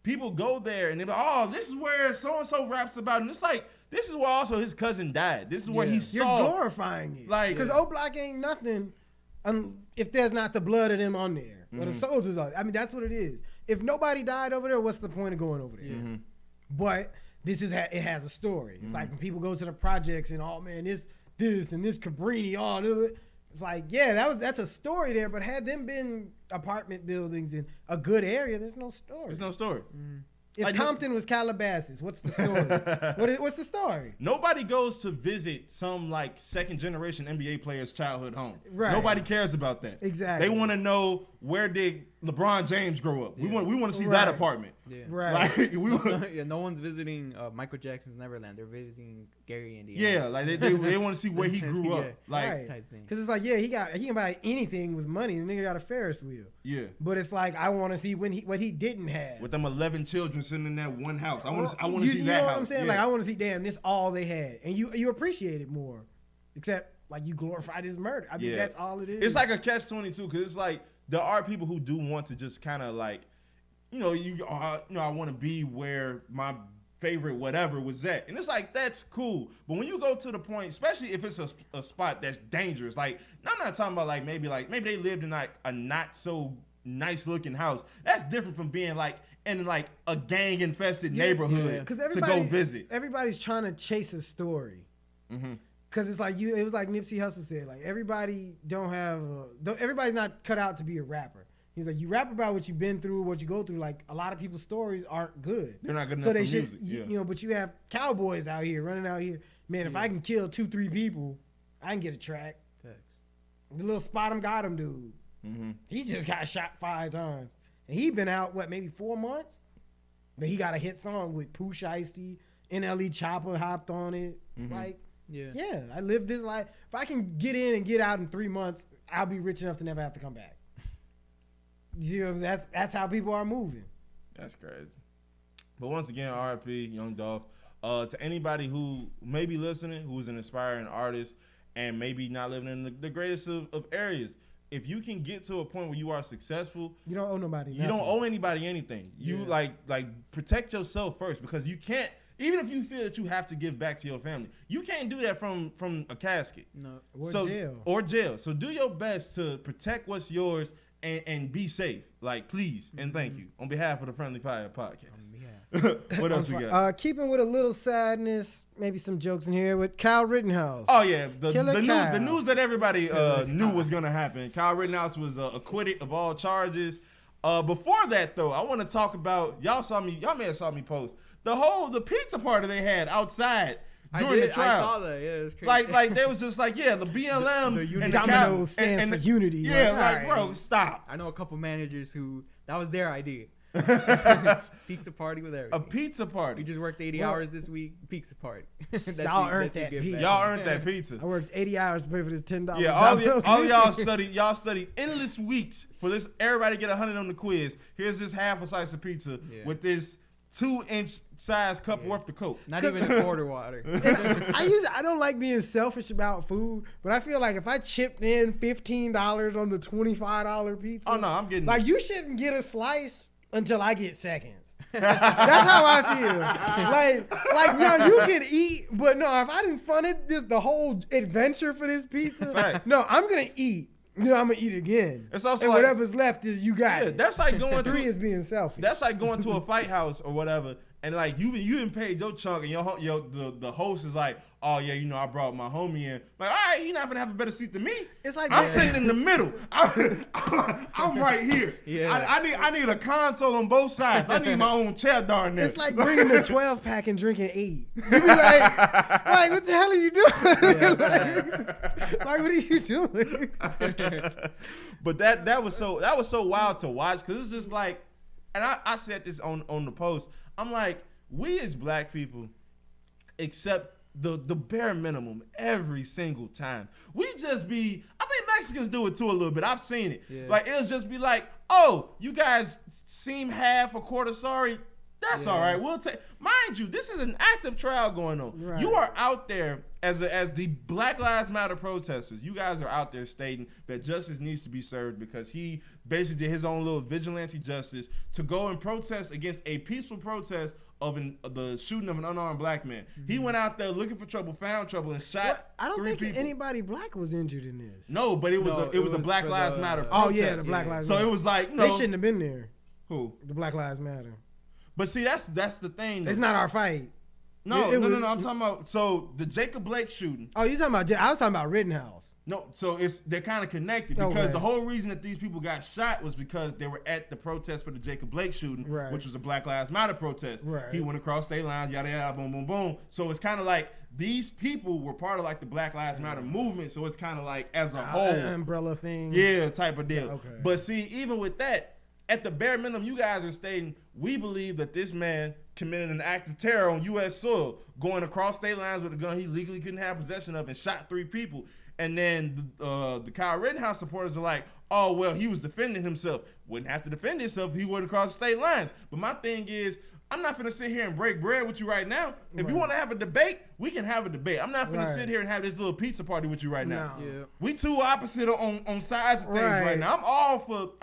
people go there and they're like, oh, this is where so and so raps about, and it's like this is where also his cousin died. This is where he You're saw. glorifying it. Like- because O Block ain't nothing if there's not the blood of them on there. Or the soldiers on. I mean, that's what it is. If nobody died over there, what's the point of going over there? Mm-hmm. But this is it has a story. It's like when people go to the projects and oh man, this and this Cabrini, all this. It's like, yeah, that's a story there, but had them been apartment buildings in a good area, there's no story. There's no story. If like, Compton was Calabasas, what's the story? What's the story? Nobody goes to visit some like second generation NBA player's childhood home. Right. Nobody cares about that. Exactly. They want to know where did LeBron James grow up. We Yeah. want to see Right. that apartment. Yeah. Right. Like, we want, Yeah, no one's visiting Michael Jackson's Neverland. They're visiting Gary, Indiana. yeah, like they want to see where he grew up. Yeah. Like, Right. Type thing. Because it's like, yeah, he can buy anything with money. The nigga got a Ferris wheel. yeah, But it's like, I want to see what he didn't have. with them 11 children sitting in that one house. I want to You see know that what house. I'm saying? Yeah. Like, I want to see, damn, this all they had. And you appreciate it more. Except, like, you glorified his murder. I mean, Yeah. that's all it is. It's like a catch-22 because it's like there are people who do want to just kind of like, I want to be where my favorite whatever was at, and it's like that's cool. But when you go to the point, especially if it's a spot that's dangerous, like I'm not talking about like maybe they lived in like a not so nice looking house. That's different from being like in like a gang infested neighborhood Because to go visit. Everybody's trying to chase a story. Mm-hmm. Because it's like it was like Nipsey Hussle said, like everybody's not cut out to be a rapper. He's like, you rap about what you've been through, what you go through. Like a lot of people's stories aren't good. They're not good enough So for they should, music. but you have cowboys out here running out here. Man, if I can kill 2-3 people, I can get a track. Facts. The little spot 'em got him dude. Mm-hmm. He just got shot 5 times. And he been out, maybe 4 months? But he got a hit song with Pooh Shiesty, NLE Chopper hopped on it. It's like, yeah, I lived this life. If I can get in and get out in 3 months, I'll be rich enough to never have to come back. You see what I'm saying? That's how people are moving. That's crazy. But once again, R.I.P. Young Dolph. To anybody who may be listening, who's an aspiring artist and maybe not living in the greatest of areas, if you can get to a point where you are successful, You don't owe nobody you don't owe anybody anything. You like protect yourself first, because you can't. Even if you feel that you have to give back to your family, you can't do that from a casket. No. Or jail. Or jail. So do your best to protect what's yours and be safe. Like, please and thank you on behalf of the Friendly Fire podcast. What else we got? Keeping with a little sadness, maybe some jokes in here with Kyle Rittenhouse. Oh yeah, the news that everybody knew was gonna happen. Kyle Rittenhouse was acquitted of all charges. Before that though, I want to talk about y'all may have saw me post the pizza party they had outside during the trial. I saw that. Yeah, it was crazy. Like they was just like, yeah, the BLM and Domino's stands for unity. Yeah, like, bro, stop. I know a couple managers who that was their idea. Pizza party with everything. A pizza party. You just worked 80 hours this week. Pizza party. Y'all earned that pizza. Y'all earned that pizza. I worked 80 hours to pay for this $10. Yeah, all y'all studied endless weeks for this. Everybody get 100 on the quiz. Here's this half a slice of pizza with this 2-inch size cup worth of Coke. Not even a quarter water. I don't like being selfish about food, but I feel like if I chipped in $15 on the $25 pizza, oh no, I'm getting like you shouldn't get a slice until I get seconds. That's how I feel. Like no, you can eat, but no, if I didn't fronted the whole adventure for this pizza, no, I'm gonna eat. I'm gonna eat again. It's also and like, whatever's left is you got. Yeah, it. That's like going Three is being selfish. That's like going to a fight house or whatever, and like you didn't pay your chunk, and the host is like, oh yeah, I brought my homie in. Like, all right, he's not gonna have a better seat than me. It's like I'm sitting in the middle. I'm right here. Yeah. I need a console on both sides. I need my own chair darn there. It's like bringing the 12-pack and drinking 8. You be like, what the hell are you doing? like, what are you doing? But that was so wild to watch because it's just like, and I said this on the post. I'm like, we as black people accept the bare minimum every single time. I think Mexicans do it too a little bit. I've seen it. Yeah. Like it'll just be like, oh, you guys seem half a quarter sorry. That's all right. We'll take. Mind you, this is an active trial going on. Right. You are out there as the Black Lives Matter protesters. You guys are out there stating that justice needs to be served because he basically did his own little vigilante justice to go and protest against a peaceful protest of the shooting of an unarmed black man. Mm-hmm. He went out there looking for trouble, found trouble, and shot. I don't think people. Anybody black was injured in this. No, but it was a Black Lives Matter protest. Oh yeah, the Black Lives Matter. So it was like they shouldn't have been there. Who? The Black Lives Matter. But see, that's the thing. It's not our fight. No. I'm talking about the Jacob Blake shooting. Oh, you talking about? I was talking about Rittenhouse. No, so they're kind of connected because the whole reason that these people got shot was because they were at the protest for the Jacob Blake shooting, which was a Black Lives Matter protest. Right. He went across state lines, yada yada, boom, boom, boom. So it's kind of like these people were part of like the Black Lives Matter movement. So it's kind of like as a whole umbrella thing. Yeah, type of deal. Yeah, okay. But see, even with that, at the bare minimum, you guys are stating we believe that this man committed an act of terror on U.S. soil, going across state lines with a gun he legally couldn't have possession of and shot 3 people. And then the Kyle Rittenhouse supporters are like, oh, well, he was defending himself. Wouldn't have to defend himself if he wouldn't cross state lines. But my thing is, I'm not going to sit here and break bread with you right now. If you want to have a debate, we can have a debate. I'm not going to sit here and have this little pizza party with you right now. No. Yeah. We too opposite on sides of things right now.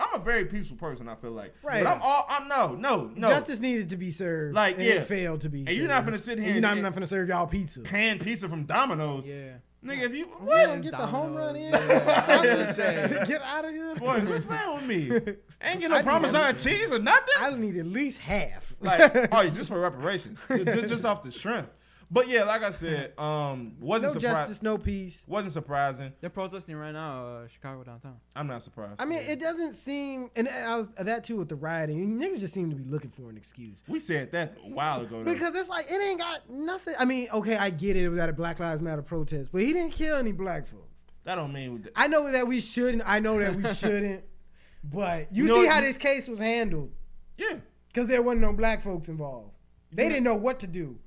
I'm a very peaceful person, I feel like. Right. But no. Justice needed to be served. Like, it failed to be and served. You're not going to sit here and you're not going to serve y'all pizza. Pan pizza from Domino's. Yeah. Nigga, if you get the home run in, get out of here. Boy, quit playing with me. Ain't get no Parmesan cheese or nothing. I need at least half. Like, just for reparations, just off the strength. But yeah, like I said, wasn't no justice, no peace. Wasn't surprising. They're protesting right now, Chicago downtown. I'm not surprised. I mean, it doesn't seem, and I was that too with the rioting. Niggas just seem to be looking for an excuse. We said that a while ago, though. Because it's like it ain't got nothing. I mean, okay, I get it. It was at a Black Lives Matter protest, but he didn't kill any black folks. That don't mean. I know that we shouldn't. But you see how this case was handled. Yeah. Because there wasn't no black folks involved. They didn't know what to do.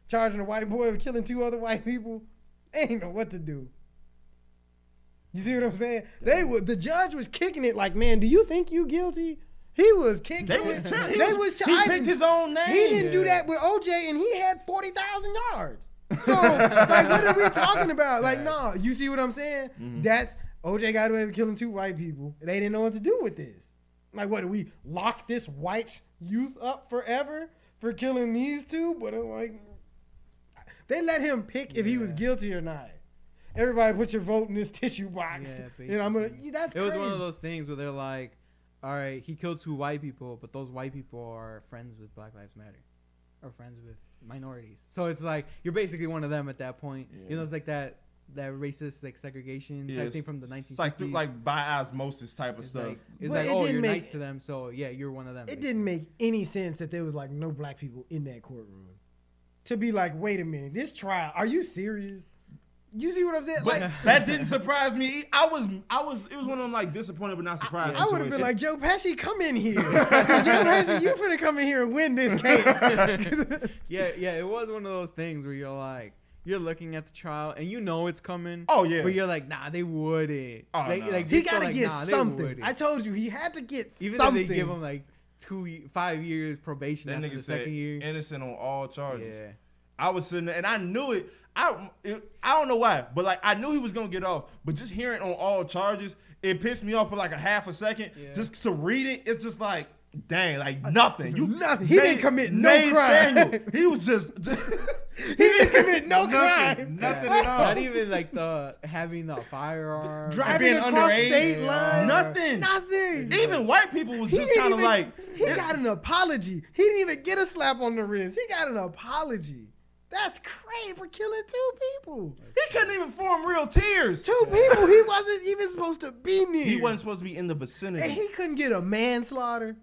Charging a white boy with killing 2 other white people, they ain't know what to do. You see what I'm saying? The judge was kicking it like, man, do you think you guilty? He was kicking it. He picked his own name. He didn't do that with OJ, and he had 40,000 yards. So, like, what are we talking about? Like, no, you see what I'm saying? Mm-hmm. That's OJ got away with killing 2 white people. They didn't know what to do with this. Like, what, do we lock this white youth up forever for killing these 2? But I'm like, they let him pick if he was guilty or not. Everybody put your vote in this tissue box. Yeah, and I'm gonna. That's crazy. It was one of those things where they're like, all right, he killed 2 white people, but those white people are friends with Black Lives Matter, or friends with minorities. So it's like you're basically one of them at that point. Yeah. You know, it's like that racist like segregation type thing from the 1960s. It's like like by osmosis type of stuff. It's But like, it oh, didn't you're make- nice to them, so yeah, you're one of them. It didn't make any sense that there was like no black people in that courtroom. To be like, wait a minute, this trial, are you serious? You see what I'm saying? But Like, that didn't surprise me. I was. It was one of them like disappointed but not surprised. I would have been situation. like, Joe Pesci, come in here. 'Cause Joe Pesci, you finna come in here and win this case. Yeah, it was one of those things where you're like, you're looking at the trial and you know it's coming. Oh yeah. But you're like, nah, they wouldn't. Oh, no. Like He this gotta one, get nah, they something. wouldn't. I told you, he had to get Even something. if they give him like 5 years probation That after nigga the said second year. innocent on all charges. Yeah. I was sitting there and I knew it. I don't know why, but like I knew he was gonna get off. But just hearing on all charges, it pissed me off for like a half a second. Yeah. Just to read it, it's just like, dang, like nothing. Nothing. He didn't commit no crime. Daniel, he was just. He didn't commit no crime. Nothing at all. Not even like the having the firearm. Driving being across underage. state lines. Nothing. Nothing. Even white people was He just didn't kind of even- like. He got an apology. He didn't even get a slap on the wrist. He got an apology. That's crazy for killing 2 people. He couldn't even form real tears. 2 people he wasn't even supposed to be near. He wasn't supposed to be in the vicinity. And he couldn't get a manslaughter.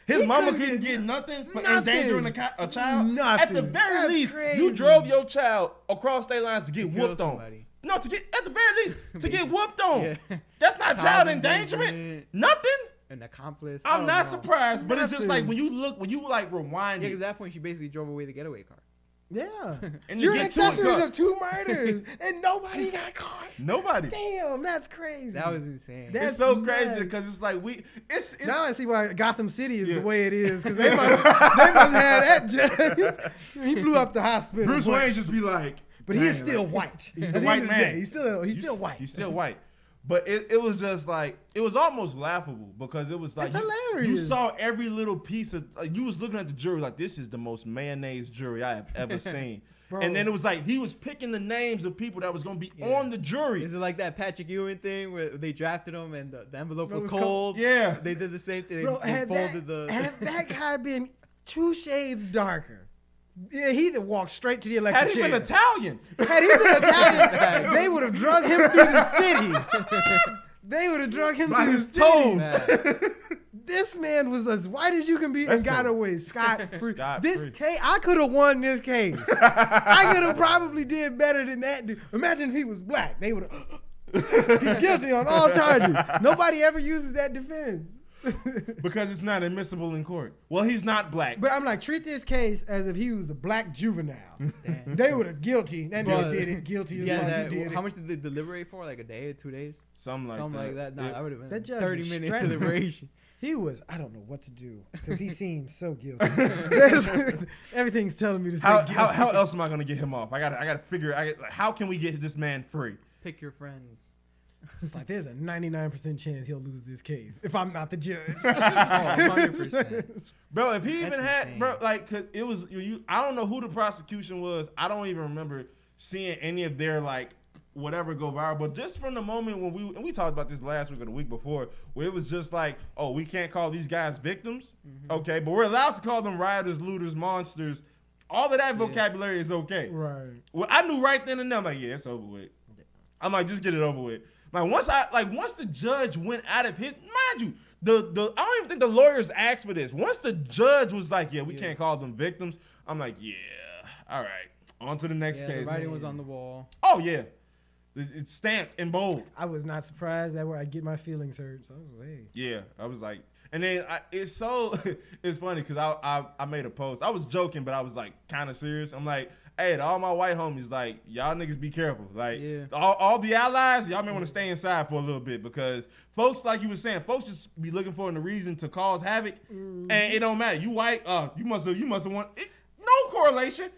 His He mama couldn't couldn't get get nothing for nothing. endangering a child. Nothing. At the very That's least, crazy. you drove your child across state lines to get kill whooped on. somebody. No, to get at the very least to get whooped on. Yeah. That's not child endangerment. Nothing. An accomplice. I I'm don't not know. surprised, but it's just Nothing. like when you like rewind Yeah, it. because at that point she basically drove away the getaway car. Yeah. And You're you an get to a accessory car. to 2 murders and nobody got caught. Nobody. Damn, that's crazy. That was insane. That's It's so nuts. crazy because it's like it's Now I see why Gotham City is Yeah. the way it is, because they must have that judge. He blew up the hospital. Bruce but- Wayne just be like, But he is "Dang, still like, white. He's At a the white end of the man. day, he's still white. He's still white. But it was just like, it was almost laughable because it was like, It's you hilarious. saw every little piece of, like, you was looking at the jury like, this is the most mayonnaise jury I have ever seen. Bro. And then it was like, he was picking the names of people that was going to be Yeah. on the jury. Is it like that Patrick Ewing thing where they drafted him and the envelope It was was cold? Yeah. They did the same thing. Bro, They had folded that the. guy been 2 shades darker, yeah, he'd have walked straight to the Had electric he chair. been Italian, Had he been Italian, they would have drug him through the city. They would have drug him by through his the city. toes. This man was as white as you can be That's and got dope. away scot free. This Scot-free. case, I could have won this case. I could have probably did better than that dude. Imagine if he was black. They would have. He's guilty on all charges. Nobody ever uses that defense. Because it's not admissible in court. Well, he's not black. But I'm like, treat this case as if he was a black juvenile. Damn. They would have guilty. That nigga But- did it. Guilty as Yeah, fuck. that, He did how it. much did they deliberate for? Like a day or 2 days? Something Something like that. Nah, Yeah. that would have been That judge 30 was minute stressing. deliberation. He was, I don't know what to do because he seems so guilty. Everything's telling me to say guilty. How else am I gonna get him off? I gotta figure. How can we get this man free? Pick your friends. It's like there's a 99% chance he'll lose this case if I'm not the judge. Oh, 100%. Bro, if he That's even had, insane. bro, like, 'cause it was I don't know who the prosecution was. I don't even remember seeing any of their like whatever go viral. But just from the moment when we talked about this last week or the week before, where it was just like, oh, we can't call these guys victims, okay, but we're allowed to call them rioters, looters, monsters. All of that vocabulary is okay. Right. Well, I knew right then and there, I'm like, yeah, it's over with. I'm like, just get it over with. Like once the judge went out of his, mind you, I don't even think the lawyers asked for this. Once the judge was like, yeah, we can't call them victims, I'm like, yeah, all right, on to the next Yeah, case. the writing was on the wall. Oh yeah, it's stamped in bold. I was not surprised that where I get my feelings hurt. So, hey. Yeah, I was like, and then it's funny because I made a post. I was joking, but I was like kind of serious. I'm like, hey, to all my white homies, like, y'all niggas be careful. Like, all the allies, y'all may want to stay inside for a little bit because folks, like you were saying, folks just be looking for a reason to cause havoc, and it don't matter. You white, you must have won. No correlation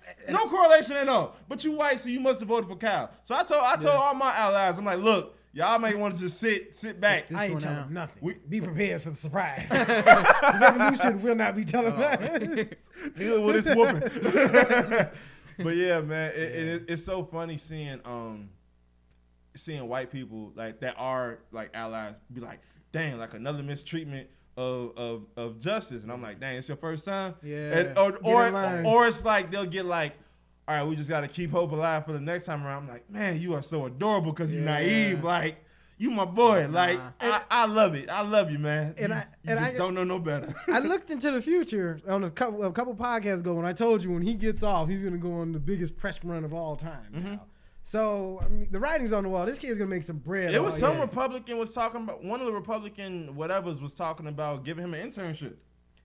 at all. But you white, so you must have voted for Kyle. So I told all my allies, I'm like, look, y'all may want to just sit back. I ain't one telling out. them nothing. We- Be prepared for the surprise. The revolution will not be telling them. Dealing with this whooping. But yeah, man, it's so funny seeing white people like that are like allies be like, dang, like another mistreatment of justice. And I'm like, dang, it's your first time. Yeah. And, or it's like they'll get like, all right, we just got to keep hope alive for the next time around. I'm like, man, you are so adorable because you're naive. Like, you my boy. Like, I love it. I love you, man. And I don't know no better. I looked into the future on a couple podcasts ago when I told you when he gets off, he's going to go on the biggest press run of all time now. So, I mean, the writing's on the wall. This kid's going to make some bread. It was some Republican was talking about, one of the Republican whatevers was talking about giving him an internship.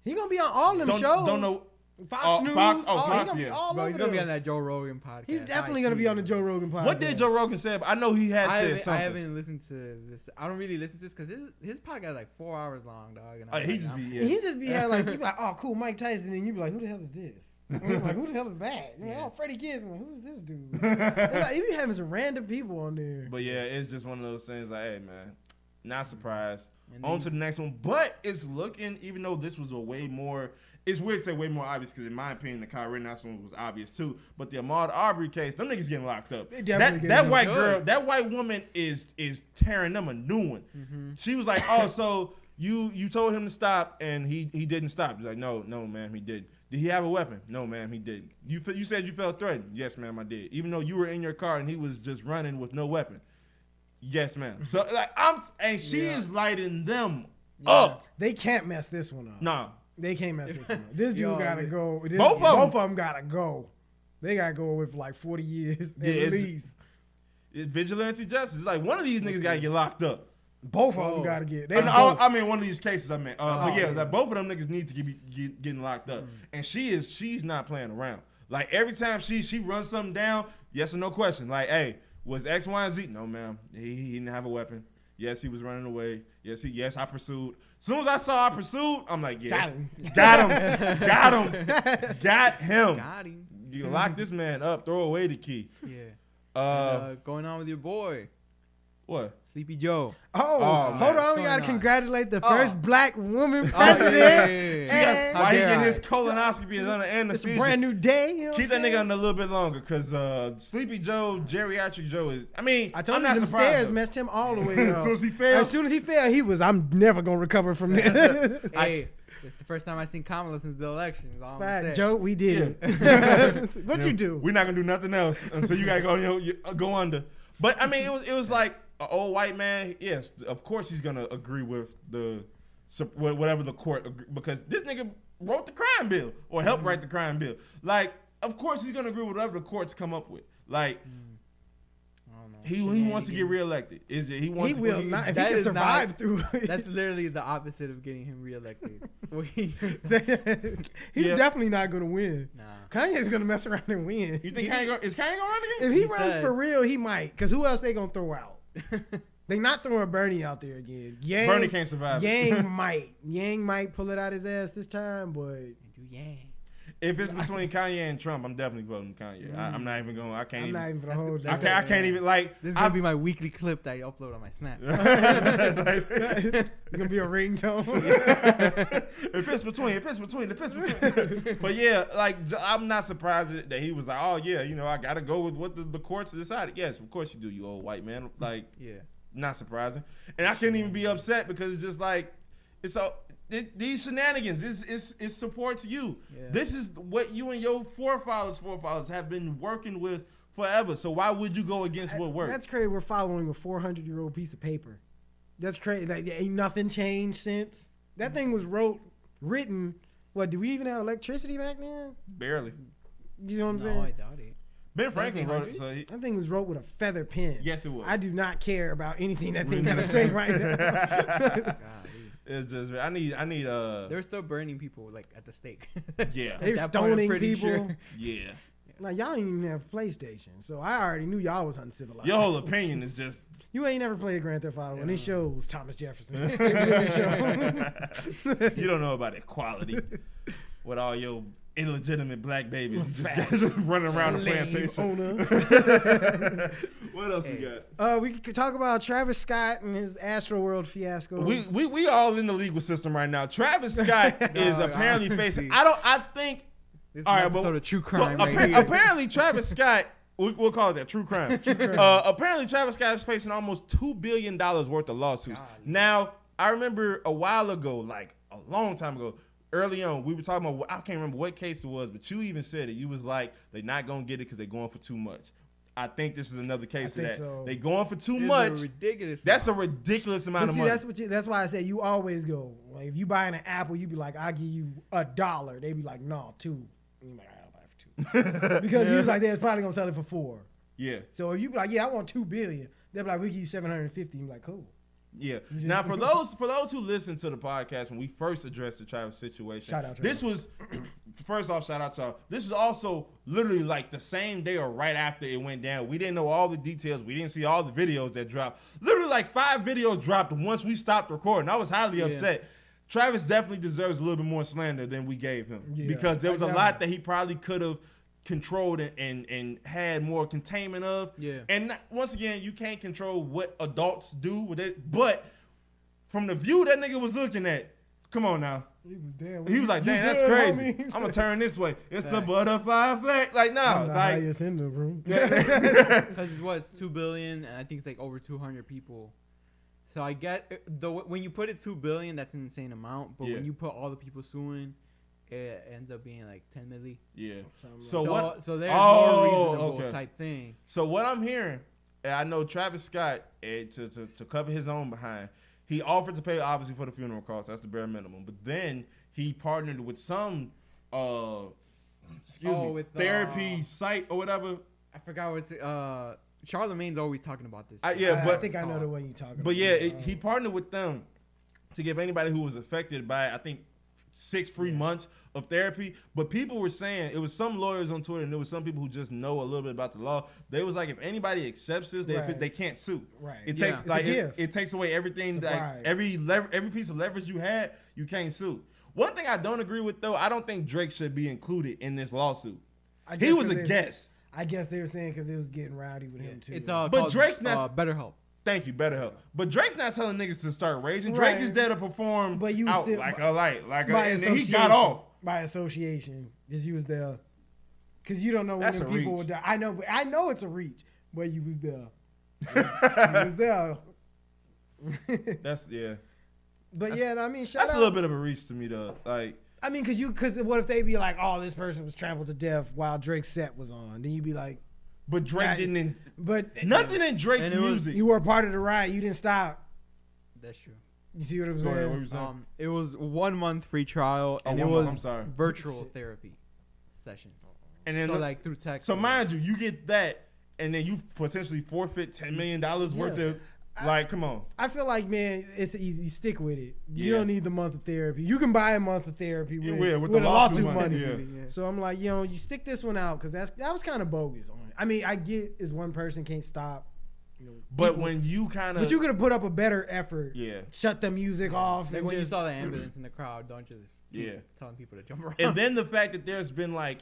He going to be on all them shows. Don't know. Fox News. Fox, he's going to be all Bro, over he's going to be on that Joe Rogan podcast. He's definitely going to be on the Joe Rogan podcast. What did Joe Rogan say? I know he had said something. I haven't listened to this. I don't really listen to this because his podcast is like 4 hours long, dog. And he just be like, you be like, oh, cool, Mike Tyson. And you be like, who the hell is this? And you're like, who the hell is that? You're like, oh, Freddie Gibbs. I'm like, who is this dude? Like, he be having some random people on there. But yeah, it's just one of those things like, hey, man, not surprised. On to the next one. But it's looking, even though this was a way more, it's weird to say way more obvious because in my opinion, the Kyle Rittenhouse one was obvious too. But the Ahmaud Arbery case, them niggas getting locked up. That white girl, that white woman is tearing them a new one. She was like, oh, so you told him to stop and he didn't stop. He's like, no, ma'am, he didn't. Did he have a weapon? No, ma'am, he didn't. You said you felt threatened. Yes, ma'am, I did. Even though you were in your car and he was just running with no weapon. Yes, ma'am. So like she is lighting them up. They can't mess this one up. Nah. They can't mess this one up. This dude gotta go. Both of them gotta go. They gotta go with like 40 years at least. It's vigilante justice. It's like one of these niggas gotta get locked up. Both of them gotta get. I mean, one of these cases. I mean, but yeah, like both of them niggas need to be getting locked up. And she's not playing around. Like every time she runs something down, yes or no question. Like, hey, was X, Y, and Z? No, ma'am. He didn't have a weapon. Yes, he was running away. Yes, I pursued. As soon as I saw I pursued, I'm like, yeah, got him. You lock this man up. Throw away the key. Yeah. Going on with your boy. What? Sleepy Joe. Hold on. We got to congratulate the first black woman president. Why he getting his colonoscopy is under anesthesia. It's a brand new day. You know Keep that nigga on a little bit longer because Sleepy Joe, Geriatric Joe is, I told you them stairs messed him all the way up. As soon as he fell, he was, I'm never going to recover from this. Hey, it's the first time I've seen Kamala since the election. Fact, Joe, we did it. What you do? We're not going to do nothing else until you got to go under. But, I mean, it was like, an old white man, yes, of course he's gonna agree with whatever the court because this nigga wrote the crime bill or helped write the crime bill. Like, of course he's gonna agree with whatever the courts come up with. Like, he wants to get reelected. He will not. If he can survive through it. That's literally the opposite of getting him reelected. He's definitely not gonna win. Nah. Kanye's gonna mess around and win. You think Kanye gonna run again? If he runs for real, he might. Because who else they gonna throw out? They not throwing Bernie out there again. Bernie can't survive. Yang might pull it out his ass this time, but if it's between Kanye and Trump, I'm definitely voting Kanye. I'm not even going. I can't even like. This is gonna be my weekly clip that I upload on my Snap. It's gonna be a ringtone. If it's between. But yeah, like I'm not surprised that he was like, oh yeah, I gotta go with what the courts decided. Yes, of course you do, you old white man. Like, not surprising. And I can't even be upset because it's just like these shenanigans, it supports you. Yeah. This is what you and your forefathers have been working with forever. So why would you go against what works? That's crazy. We're following a 400-year-old piece of paper. That's crazy. Like, ain't nothing changed since. That thing was written. What, do we even have electricity back then? Barely. You know what I'm saying? No, I doubt it. Ben Franklin wrote it. So that thing was wrote with a feather pen. Yes, it was. I do not care about anything that thing gotta say right now. It's just I need They're still burning people like at the stake. Yeah. They're stoning people. Sure. Yeah. Now y'all ain't even have PlayStation, so I already knew y'all was uncivilized. Your whole opinion is just you ain't never played Grand Theft Auto, and it shows Thomas Jefferson. You don't know about equality with all your illegitimate black babies just running around the plantation. What else we got? We could talk about Travis Scott and his Astroworld fiasco. We all in the legal system right now. Travis Scott is apparently facing. I think. This is an episode of true crime. Apparently, Travis Scott. We'll call it that, true crime. Apparently, Travis Scott is facing almost $2 billion worth of lawsuits. Now, I remember a while ago, like a long time ago, early on, we were talking about, I can't remember what case it was, but you even said it. You was like, they're not going to get it because they're going for too much. I think this is another case of that. So. They going for too much. Ridiculous. That's a ridiculous amount of money. That's why I said you always go. Like if you buying an apple, you be like, I'll give you $1. They be like, no, 2. And you like, I'll buy it for 2. Because he was like, they're probably gonna sell it for 4. Yeah. So if you be like, yeah, I want $2 billion, they'll be like, we give you 750. You like, cool. Yeah. Now for those who listen to the podcast when we first addressed the Travis situation, shout out this was first off, shout out y'all. This is also literally like the same day or right after it went down. We didn't know all the details. We didn't see all the videos that dropped. Literally like 5 videos dropped once we stopped recording. I was highly upset. Travis definitely deserves a little bit more slander than we gave him because there was a lot that he probably could have controlled and had more containment of. Yeah. And once again, you can't control what adults do with it. But from the view that nigga was looking at, come on now. He was like, damn, that's crazy. I'm going to turn this way. It's the butterfly effect. Like, no. I'm the highest in the room. Because it's $2 billion, and I think it's like over 200 people. So I get, when you put it $2 billion, that's an insane amount. But when you put all the people suing, it ends up being like 10 milli. Yeah. So there's more reasonable type thing. So what I'm hearing, and I know Travis Scott, to cover his own behind, he offered to pay obviously for the funeral costs. That's the bare minimum. But then he partnered with some therapy site or whatever. I forgot what it's Charlemagne's always talking about this. I think I know the one you're talking about. But yeah, he partnered with them to give anybody who was affected by, I think, 6 free months of therapy. But people were saying, it was some lawyers on Twitter and there was some people who just know a little bit about the law. They was like, if anybody accepts this, they can't sue. Right. It takes it takes away everything, like every piece of leverage you had, you can't sue. One thing I don't agree with though, I don't think Drake should be included in this lawsuit. He was a guest. I guess they were saying because it was getting rowdy with him too. It's but Drake's not BetterHelp. Thank you, BetterHelp. But Drake's not telling niggas to start raging. Drake is there to perform out still, like a light. And then he got off. By association, because you was there. Because you don't know when people would die. I know it's a reach, but you was there. You was there. But yeah, I mean, that's a little bit of a reach to me though. Like, I mean, because what if they be like, oh, this person was trampled to death while Drake's set was on? Then you'd be like, but Drake didn't. But nothing in Drake's music. You were a part of the riot. You didn't stop. That's true. You see what I'm saying? What were you saying? It was 1 month free trial, and it was virtual therapy sessions. And then like through text. So mind you get that, and then you potentially forfeit $10 million worth of. Like, come on. I feel like, man, it's easy. You stick with it. You don't need the month of therapy. You can buy a month of therapy with the lawsuit money. So I'm like, you stick this one out because that was kind of bogus. I mean, I get is one person can't stop. But people, when you kind of... But you could have put up a better effort. Yeah. Shut the music off. Like when you saw the ambulance in the crowd, don't just keep telling people to jump around. And then the fact that there's been like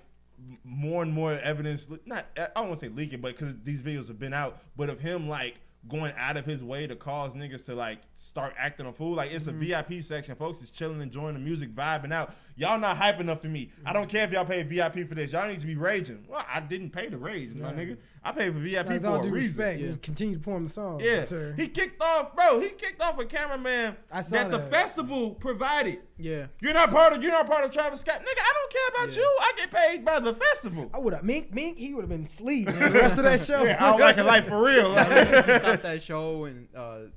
more and more evidence, I don't want to say leaking, but because these videos have been out, but of him like going out of his way to cause niggas to like start acting a fool. Like it's a VIP section. Folks is chilling, enjoying the music, vibing out. Y'all not hype enough for me. I don't care if y'all pay VIP for this. Y'all need to be raging. Well, I didn't pay to rage, my nigga. I paid for VIP for a reason. Respect. Yeah. Continue to perform the song. Yeah. Sir. He kicked off a cameraman that the festival provided. Yeah. You're not part of Travis Scott. Nigga, I don't care about you. I get paid by the festival. I would have Mink, he would have been asleep the rest of that show. Yeah, I don't like a life for real. He stopped that show and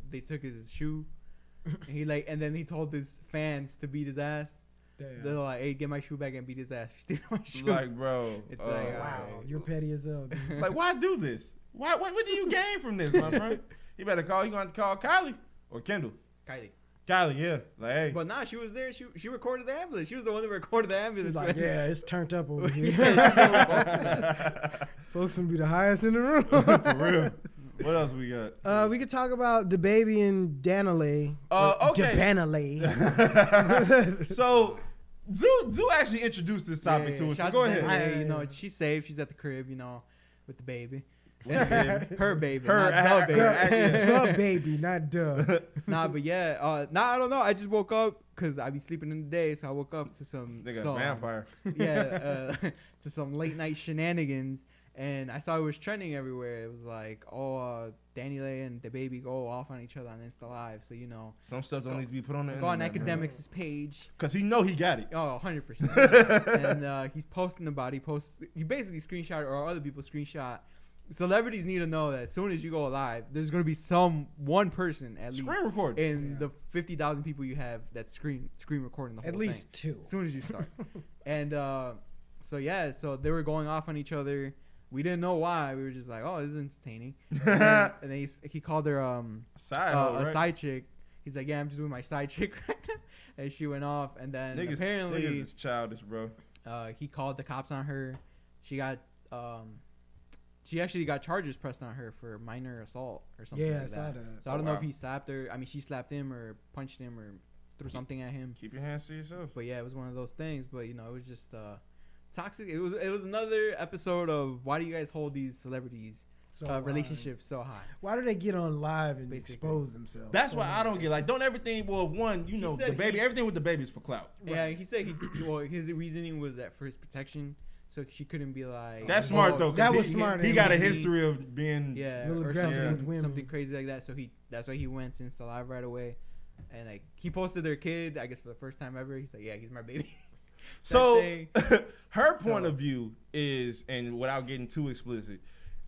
they took his shoe. And then he told his fans to beat his ass. Damn. They're like, hey, get my shoe back and beat his ass for stealing my shoe. Like, bro. It's like, wow, you're petty as hell, dude. Like, why do this? What do you gain from this, my friend? You better you gonna have to call Kylie or Kendall. Kylie, yeah. Like, hey. But nah, she was there. She recorded the ambulance. She was the one that recorded the ambulance. Like, yeah, it's turned up over here. Folks gonna be the highest in the room. For real. What else we got? We could talk about DaBaby and DaniLeigh. Okay. DaniLeigh. So, Zoo actually introduced this topic to us. So go ahead. She's safe. She's at the crib, with the baby. Her baby. The baby, not duh. Nah, but yeah. I don't know. I just woke up because I be sleeping in the day, so I woke up to some vampire. Yeah, to some late night shenanigans. And I saw it was trending everywhere. It was like, DaniLeigh and DaBaby go off on each other on Insta Live. So, some stuff don't need to be put on the go on internet, Academics' page. Because he know he got it. Oh, 100%. And he's posting about it. He basically screenshot, or other people screenshot. Celebrities need to know that as soon as you go live, there's going to be one person at least Screen record. in the 50,000 people you have that screen recording the whole thing. At least 2. As soon as you start. And so they were going off on each other. We didn't know why. We were just like, oh, this is entertaining. And then he called her a side chick. He's like, yeah, I'm just with my side chick right now. And she went off. And then apparently niggas is childish, bro. He called the cops on her. She actually got charges pressed on her for minor assault or something like that. Yeah, I saw that. So I don't know if he slapped her. I mean, she slapped him or punched him or threw something at him. Keep your hands to yourself. But yeah, it was one of those things. But it was just toxic. It was another episode of why do you guys hold these celebrities relationships so high? Why do they get on live and expose themselves? That's why I don't get. Like, don't everything. Well, everything with DaBaby is for clout. Yeah, he said his reasoning was that for his protection. So she couldn't be like. That's smart though. That was smart. He got a history of being or something crazy like that. So that's why he went Insta Live right away, and like he posted their kid. I guess for the first time ever. He's like, yeah, he's my baby. So her point of view is, and without getting too explicit,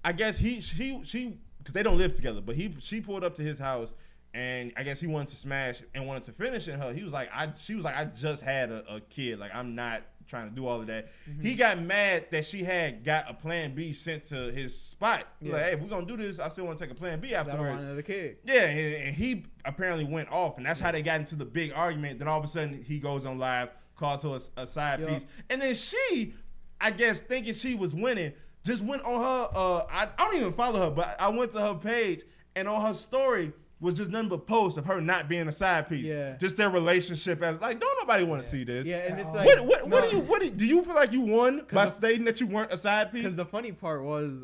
I guess she because they don't live together, but she pulled up to his house. And I guess he wanted to smash and wanted to finish in her. She was like, I just had a kid. Like, I'm not trying to do all of that. Mm-hmm. He got mad that she had got a plan B sent to his spot. Yeah. Like, hey, if we're going to do this, I still want to take a plan B afterwards. I don't want another kid. Yeah, and he apparently went off. And that's how they got into the big argument. Then all of a sudden, he goes on live, calls her a side piece. And then she, I guess, thinking she was winning, just went on her, I don't even follow her, but I went to her page, and on her story, was just nothing but posts of her not being a side piece. Yeah. Just their relationship as like, don't nobody want to see this. Yeah, and it's like what do you feel like you won by stating that you weren't a side piece? Because the funny part was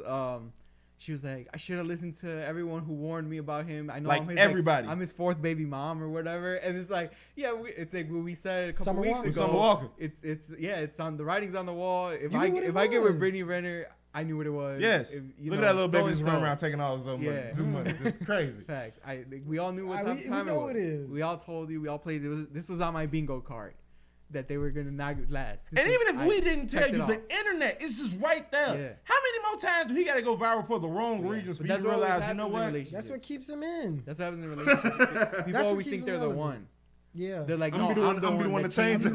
she was like, I should have listened to everyone who warned me about him. I know everybody. I'm his 4th baby mom or whatever. And it's like, it's like what we said a couple weeks ago. Summer Walker. It's on the writing's on the wall. If I get with Brittany Renner, I knew what it was. Yes. Look at that little baby just running around taking all his own money. It's crazy. Facts. We all knew what time it was. It is. We all told you. We all played. This was on my bingo card that they were going to not last. And even if we didn't tell you, the internet is just right there. Yeah. How many more times do he got to go viral for the wrong reasons for you to realize, you know what? That's what keeps him in. That's what happens in relationships. People always think they're the one. Yeah. They're like, I'm the one to change it.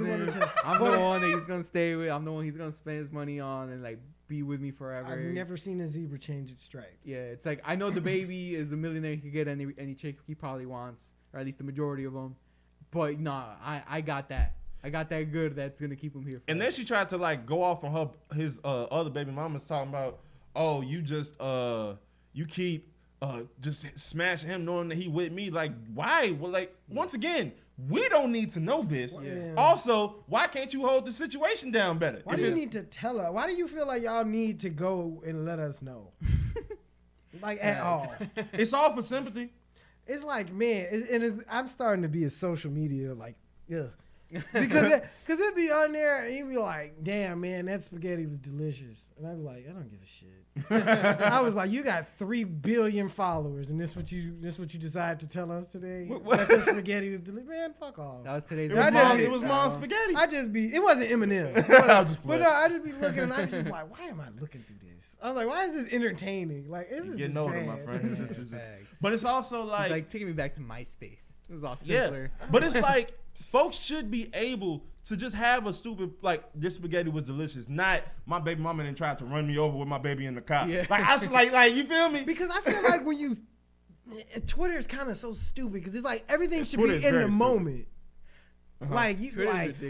I'm the one that he's going to stay with. I'm the one he's going to spend his money on and like be with me forever. I've never seen a zebra change its stripe. Yeah, it's like, I know DaBaby is a millionaire. He could get any chick he probably wants, or at least the majority of them. But nah, I got that. I got that good that's going to keep him here. And then she tried to like go off on his other baby mamas talking about, oh, you just, you keep just smashing him knowing that he with me. Like, why? Well, like, once again, we don't need to know this. Yeah. Also, why can't you hold the situation down better? Why do you need to tell her? Why do you feel like y'all need to go and let us know? Like, at all. It's all for sympathy. It's like, man, I'm starting to be a social media, like, ugh. Because it'd be on there and he'd be like, damn, man, that spaghetti was delicious. And I'd be like, I don't give a shit. I was like, you got 3 billion followers and this what you decided to tell us today? That the spaghetti was delicious? Man, fuck off. That was today's It was mom's spaghetti. It wasn't Eminem. But I just be looking and I just be like, why am I looking through this? I was like, why is this entertaining? Like, this is getting older, my friend. But it's also like, it's like taking me back to MySpace. It was all simpler. Yeah, but it's like, folks should be able to just have a stupid, like, this spaghetti was delicious. Not my baby mama didn't try to run me over with my baby in the car. Yeah. Like, I should, like, you feel me? Because I feel like when Twitter is kind of so stupid because it's like everything should be in the moment. Uh-huh. Like,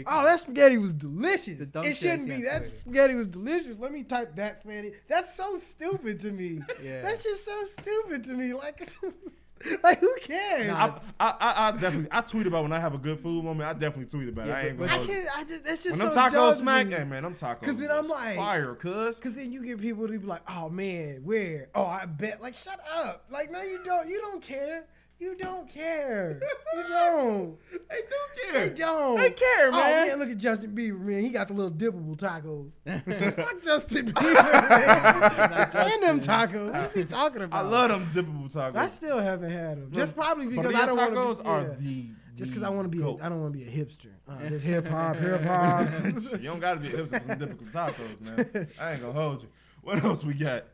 oh, that spaghetti was delicious. It shouldn't be that spaghetti was delicious. Let me type that spaghetti. That's so stupid to me. Yeah. That's just so stupid to me. Like, like, who cares? Nah, I definitely tweet about when I have a good food moment. I definitely tweet about it. That's just when so I'm dumb tacos smack, hey man, I'm tacos. Because then I'm like, fire, cuz. Because then you get people to be like, oh man, where? Oh, I bet. Like, shut up. Like, no, you don't. You don't care. You don't care. You don't. They do care. They don't. They care, Oh, man. man, look at Justin Bieber, man. He got the little dippable tacos. Fuck Justin Bieber, man. And them tacos. What is he talking about? I love them dippable tacos. I still haven't had them. Just probably because Tortilla I don't want tacos to are the just because I want to be goat. I don't want to be a hipster. This hip hop. You You don't gotta be a hipster for some difficult tacos, man. I ain't gonna hold you. What else we got?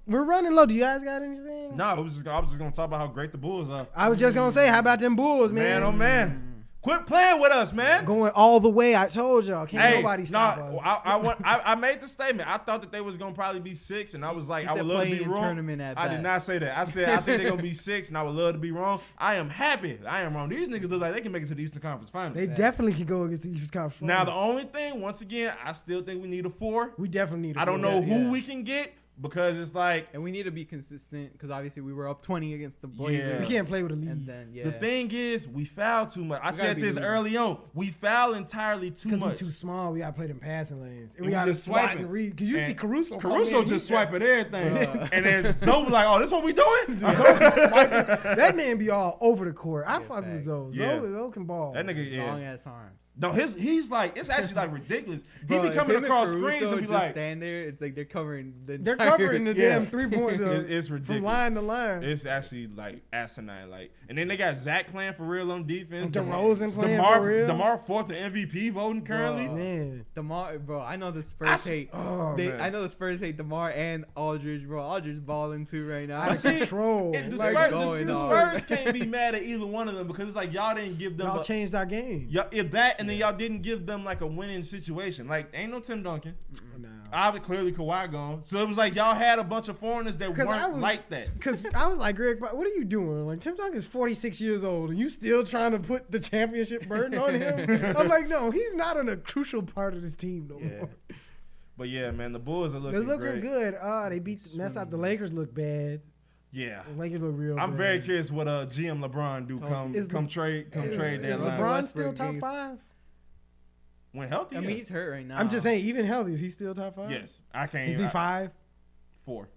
We're running low. Do you guys got anything? No, I was just gonna talk about how great the Bulls are. I was just gonna say, how about them Bulls, man? Man, oh man. Quit playing with us, man. Going all the way. I told y'all. Can't nobody stop us. I made the statement. I thought that they was gonna probably be 6, and I was like, I would love to be wrong. I did not say that. I said I think they're gonna be 6, and I would love to be wrong. I am happy that I am wrong. These niggas look like they can make it to the Eastern Conference Finals. They definitely can go against the Eastern Conference. Now the only thing, once again, I still think we need a 4. We definitely need a 4. I don't know who we can get. Because it's like, and we need to be consistent. Because obviously we were up 20 against the Blazers. Yeah. We can't play with a lead. And then the thing is, we foul too much. I said this leading. early on. We foul entirely too much. Because we're too small. We gotta play them passing lanes. And we we gotta just swipe swiping. and read. Because you see Caruso. Caruso just swipe at everything. And then Zoe was like, "Oh, this what we doing?" That man be all over the court. I fuck with Zoe. Yeah. Zoe can ball. That nigga, yeah. Long ass arms. No, he's like, it's actually like ridiculous. Bro, He be coming if him across and screens Caruso and be just like, stand there. It's like they're covering the. They're entire- covering the damn 3-point it's ridiculous. from line to line. It's actually like asinine. Like, and then they got Zach playing for real on defense. DeRozan playing for real. DeMar 4th the MVP voting currently. Man, DeMar, bro, I know the Spurs hate. man. I know the Spurs hate DeMar and Aldridge, bro. Aldridge balling too right now. I see control. The Like, Spurs, going the on. Spurs can't be mad at either one of them because it's like y'all didn't give them. Y'all changed our game. If that, and then y'all didn't give them like a winning situation. Like, ain't no Tim Duncan. No. Obviously, clearly Kawhi gone. So it was like y'all had a bunch of foreigners that weren't like that. Because I was like, Greg, what are you doing? Like, Tim Duncan's 46 years old, and you still trying to put the championship burden on him? I'm like, no, he's not on a crucial part of this team no more. But yeah, man, the Bulls are looking They're looking great. good. They beat mess up. The Lakers look bad. Yeah. The Lakers look real I'm bad. very curious what GM LeBron do come trade Is deadline. LeBron still top 5? When healthy, I mean, he's hurt right now. I'm just saying, even healthy, is he still top 5? Yes, I can't. Is he 5? 4.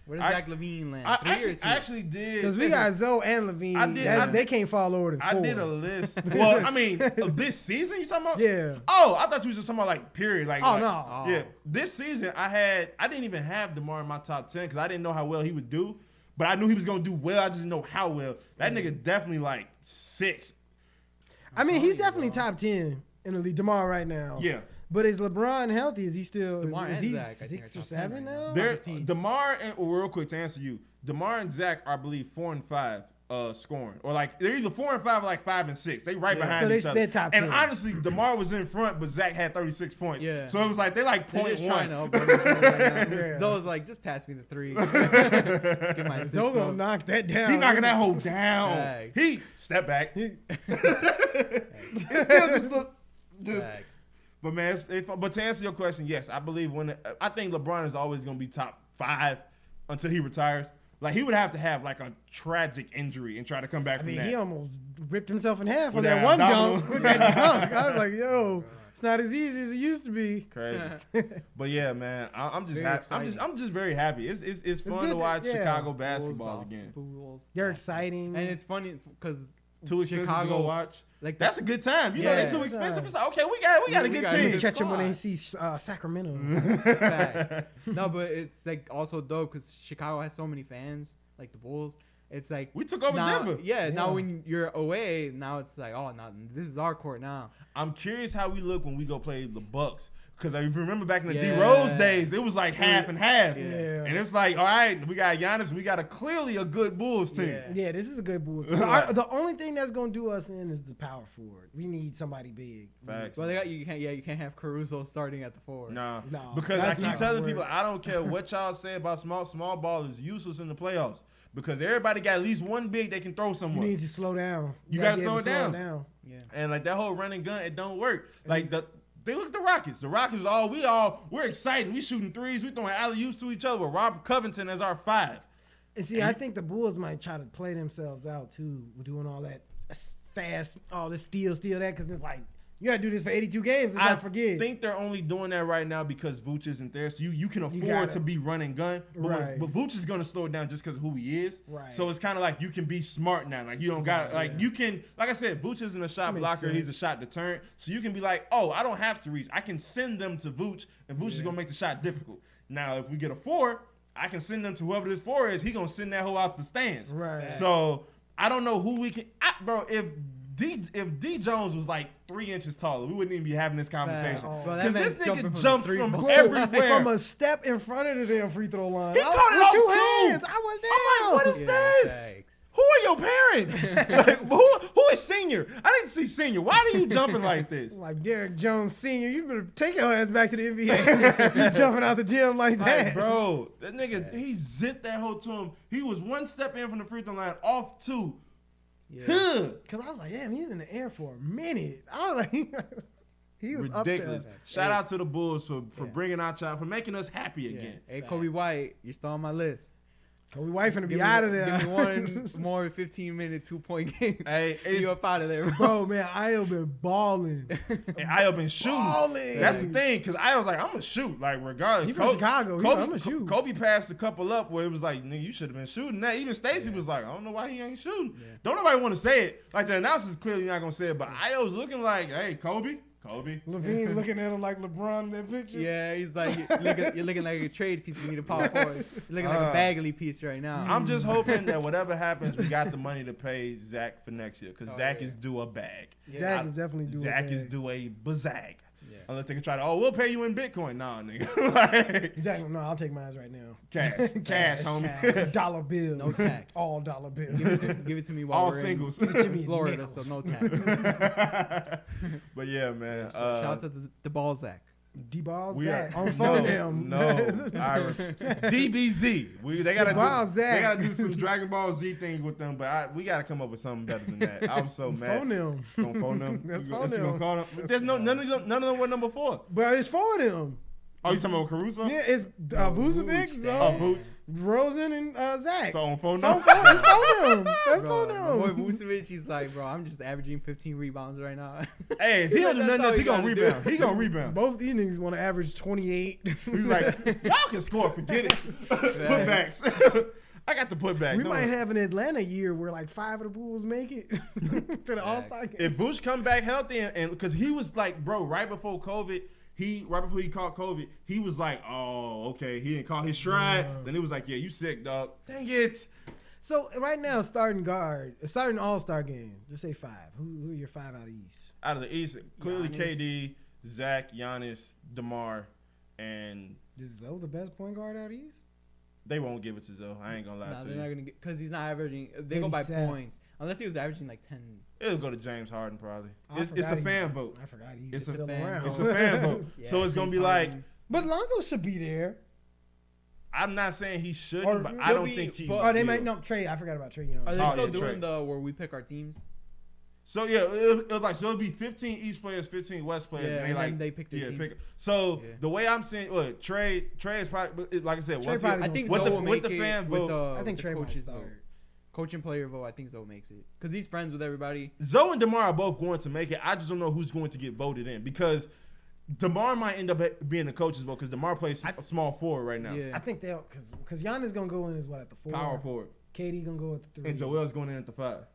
Where does Zach LaVine land? I 3 or 2? actually did. Because we got Zoe and Levine. They can't fall lower than 4. I did a list. Well, I mean, of this season you talking about? Yeah. Oh, I thought you was just talking about like period. Like, Oh, like, no. Yeah. This season I didn't even have DeMar in my top 10 because I didn't know how well he would do. But I knew he was gonna do well. I just didn't know how well. That nigga definitely like 6. I mean, he's definitely top 10 in the league. DeMar right now. Yeah. But is LeBron healthy? Is he still? DeMar is and he Zach, I think, 6 are or top 10 7 right now? They're DeMar and real quick to answer you, DeMar and Zach are I believe 4 and 5 scoring, or like they're either 4 and 5 or like 5 and 6. They right behind each other. They're top 10. And honestly, DeMar was in front, but Zach had 36 points. Yeah. So it was like they like They're just trying to 0.1. open the floor right now. Yeah. Zoe's like, just pass me the 3. Get my assist Zoe gonna up. knock that down. He knocking that hole down. Facts. He step back. He- It still just look. Facts. But man, but to answer your question, yes, I believe I think LeBron is always gonna be top 5 until he retires. Like he would have to have like a tragic injury and try to come back I from mean, that. he almost ripped himself in half on With that that one abdominal. dunk. With that dunk. I was like, yo, it's not as easy as it used to be. Crazy. But yeah, man, I'm just Very happy. exciting. I'm just very happy. It's fun good to to- watch yeah. Chicago basketball Bulls, again. Bulls. They're exciting. And it's funny because Too expensive to go watch. like That's a good time. You know Yeah. they're too expensive. It's like, okay, we got a We good got a team. good catch them when they squad. see Sacramento. Facts. No, but it's like also dope because Chicago has so many fans, like the Bulls. It's like We took over now, Denver. Yeah, now Yeah. when you're away, now it's like, oh, now this is our court now. I'm curious how we look when we go play the Bucks. Because if you remember back in the D Yeah. Rose days, it was like half and half. Yeah. Yeah. And it's like, all right, we got Giannis, we got clearly a good Bulls team. Yeah. Yeah, this is a good Bulls. The only thing that's gonna do us in is the power forward. We need somebody big. Facts. Well, you can't have Caruso starting at the 4. Nah. No, Because I that's keep not telling gonna people, work. I don't care what y'all say about small ball is useless in the playoffs. Because everybody got at least one big they can throw You somewhere. need to slow down. You gotta gotta be able slow to it down. Yeah. And like that whole run and gun, it don't work. Like they look at the Rockets. The Rockets we're excited. We shooting threes. We throwing alley-oops to each other with Rob Covington as our 5. And see, I think the Bulls might try to play themselves out too, with doing all that fast, all this steal that, because it's like You gotta do this for 82 games. Let's I not forget. think they're only doing that right now because Vooch isn't there. So you can afford gotta- to be run and gun. But, Right. but Vooch is gonna slow it down just because of who he is. Right. So it's kind of like you can be smart now. Like you don't got like yeah. you can, like I said, Vooch isn't a shot That makes blocker. sense. He's a shot deterrent. So you can be like, oh, I don't have to reach. I can send them to Vooch, and Vooch is gonna make the shot difficult. Now if we get a 4, I can send them to whoever this 4 is. He gonna send that hoe out the stands. Right. So I don't know who we can, bro. If D Jones was like 3 inches taller, we wouldn't even be having this conversation. Bro, Because that this man's jumping nigga jumps the from three-point. everywhere. From a step in front of the damn free throw line. He I- caught it with off 2 too. hands. I was there. I'm like, what is Yeah, this? thanks. Who are your parents? Like, who is senior? I didn't see senior. Why are you jumping like this? Like Derrick Jones Sr., you better take your ass back to the NBA. You jumping out the gym like that. Like, bro, that nigga, he zipped that hoe to him. He was 1 step in from the free throw line, off 2. Yeah. Huh. Because I was like, damn, he's in the air for a minute. I was like, he was Ridiculous. up there. Shout out to the Bulls for bringing our child, for making us happy Yeah. again. Hey, Kobe White, you're still on my list. Kobe White finna Give be me- out of there. Give me one more 15-minute 2-point game. Hey, You up out of there, bro. Bro, man, I have been balling. and I have been shooting. Balling. That's the thing, because I was like, I'm gonna shoot, like regardless. He from Chicago. He- I'ma shoot. Kobe passed a couple up where it was like, nigga, you should have been shooting that. Even Stacey was like, I don't know why he ain't shooting. Yeah. Don't nobody want to say it. Like the announcer's clearly not gonna say it, but Io was looking like, hey, Kobe. Levine looking at him like LeBron in that picture. Yeah, he's like, you're looking like a trade piece. We need a power forward. You're looking like a Bagley piece right now. I'm just hoping that whatever happens, we got the money to pay Zach for next year, because Oh, Zach yeah. is due a bag. Zach is definitely doing Zach that. is due a bazag. Yeah. Unless they can try to, we'll pay you in Bitcoin. Nah, nigga. Like, Zach, no, I'll take mine right now. cash, homie. Dollar bills. No tax. All dollar bills. Give it to me while All we're singles. Give it to me in in Florida, nickels. so no tax. But yeah, man. So shout out to the ball Zach. D-ball We Zach. are On phone him. No, Ira. DBZ. They gotta DeBall do. Zach. They gotta do some Dragon Ball Z things with them, but we gotta come up with something better than that. I was so mad. Phone him. Gonna phone them. That's You phone gonna them. call them. There's none of them were number 4. But it's for them. Oh, you talking about Caruso? Yeah, it's Vucevic, Vooch, so Vooch. Rosen, and Zach. So on phone Phone, them. phone, it's for them. That's Bro, for my boy them. Vucevic, he's like, bro, I'm just averaging 15 rebounds right now. Hey, if he don't do That's nothing all else, he you gonna gotta rebound. do. He gonna rebound. Both these niggas want to average 28. He's like, y'all can score. Forget it. Putbacks. I got the putback. we No. might have an Atlanta year where like 5 of the Bulls make it to the All-Star game. If Vooch come back healthy and because he was like, bro, right before he caught COVID, he was like, oh, okay, he didn't call his stride. Yeah. Then he was like, yeah, you sick, dog. Dang it. So right now, starting All-Star game. Just say 5. Who are your 5 out of East? Out of the East, clearly Giannis. KD, Zach, Giannis, DeMar, and Is Zoe the best point guard out East? they won't give it to Zoe. I ain't gonna lie Nah, to they're you. not gonna get because he's not averaging. They go by 87. points, unless he was averaging like 10. It'll go to James Harden probably. I It's forgot a he- fan vote. I forgot he It's was a still fan around. It's a fan vote. Yeah, So it's gonna James be like, Harden. But Lonzo should be there. I'm not saying he shouldn't, Or but I he'll don't be- think he. but- Oh, they will. might no Trey. I forgot about Trey Young. Are they Oh, still yeah, doing Trey. the where we pick our teams? So yeah, it'll like so it'll be 15 East players, 15 West players. Yeah, and they and like then they pick their teams. So Yeah. the way I'm saying, Trey is probably like I said, Trey once probably I think with Zoe the will with make the it fan with vote, I think the Trey might coaches start. vote. Coach and player vote. I think Zoe makes it because he's friends with everybody. Zoe and DeMar are both going to make it. I just don't know who's going to get voted in because DeMar might end up being the coach's vote because DeMar plays a small forward right now. Yeah. I think they'll because Giannis gonna go in as what at the 4. Power forward. KD gonna go at the 3. And Joel's going in at the 5. Right.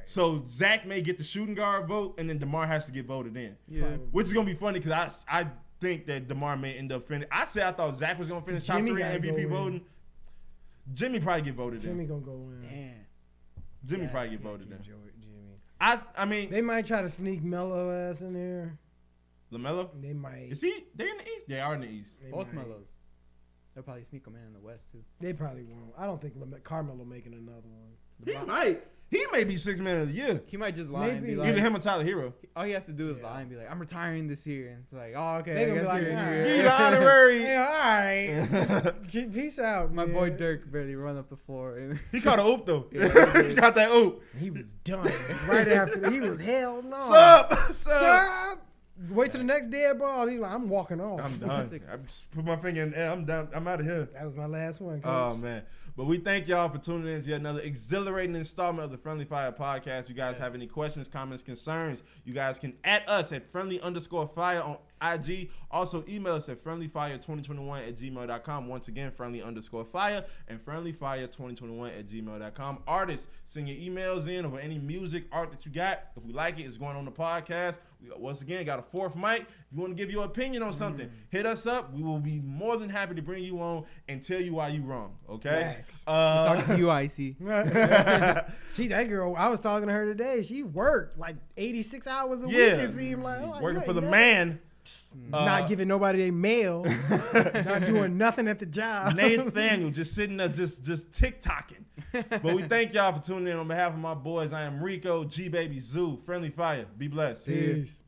So Zach may get the shooting guard vote, and then DeMar has to get voted in, Yeah. Probably. which is gonna be funny because I think that DeMar may end up finishing. I thought Zach was gonna finish top Jimmy 3 gotta MVP go in. voting. Jimmy probably get voted Jimmy in. gonna go in. Damn. Jimmy Yeah, probably get Yeah, voted in. Jimmy. I mean, They might try to sneak Melo ass in there. LaMelo. They might. Is he? They in the East. They are in the East. They Both might. Melos. They'll probably sneak them in the West too. They probably won't. I don't think Carmelo making another one. He might. He may be 6th man of the year. He might just lie and Maybe. be like, Either him or Tyler Hero. all he has to do is Yeah. lie and be like, I'm retiring this year. And it's like, oh, okay, They I gonna be guess like, you're in "Alright." here. Give you the honorary. Yeah, all right. Peace out, My man. boy Dirk barely run up the floor. And He caught a oop though. Yeah, he He caught that oop. He was done right after. He was hell no. Sup? Sup? Wait till the next dead ball. He like, I'm walking off. I'm done. I just put my finger in the air. I'm done. I'm out of here. That was my last one. Coach. Oh man. But we thank y'all for tuning in to yet another exhilarating installment of the Friendly Fire podcast. You guys have any questions, comments, concerns, you guys can @ us at friendly_fire on IG. Also, email us at friendlyfire2021@gmail.com. Once again, friendly_fire and friendlyfire2021@gmail.com. Artists, send your emails in over any music, art that you got. If we like it, it's going on the podcast. We once again got a fourth mic. If you want to give your opinion on something, hit us up. We will be more than happy to bring you on and tell you why you wrong. Okay? Talking to you, Icy. See, that girl, I was talking to her today. She worked like 86 hours a week, it seemed like. Working for the man. Not giving nobody a mail. Not doing nothing at the job. Nathaniel just sitting there just tick-tocking. But we thank y'all for tuning in. On behalf of my boys, I am Rico, G-Baby, Zoo, Friendly Fire. Be blessed. Peace.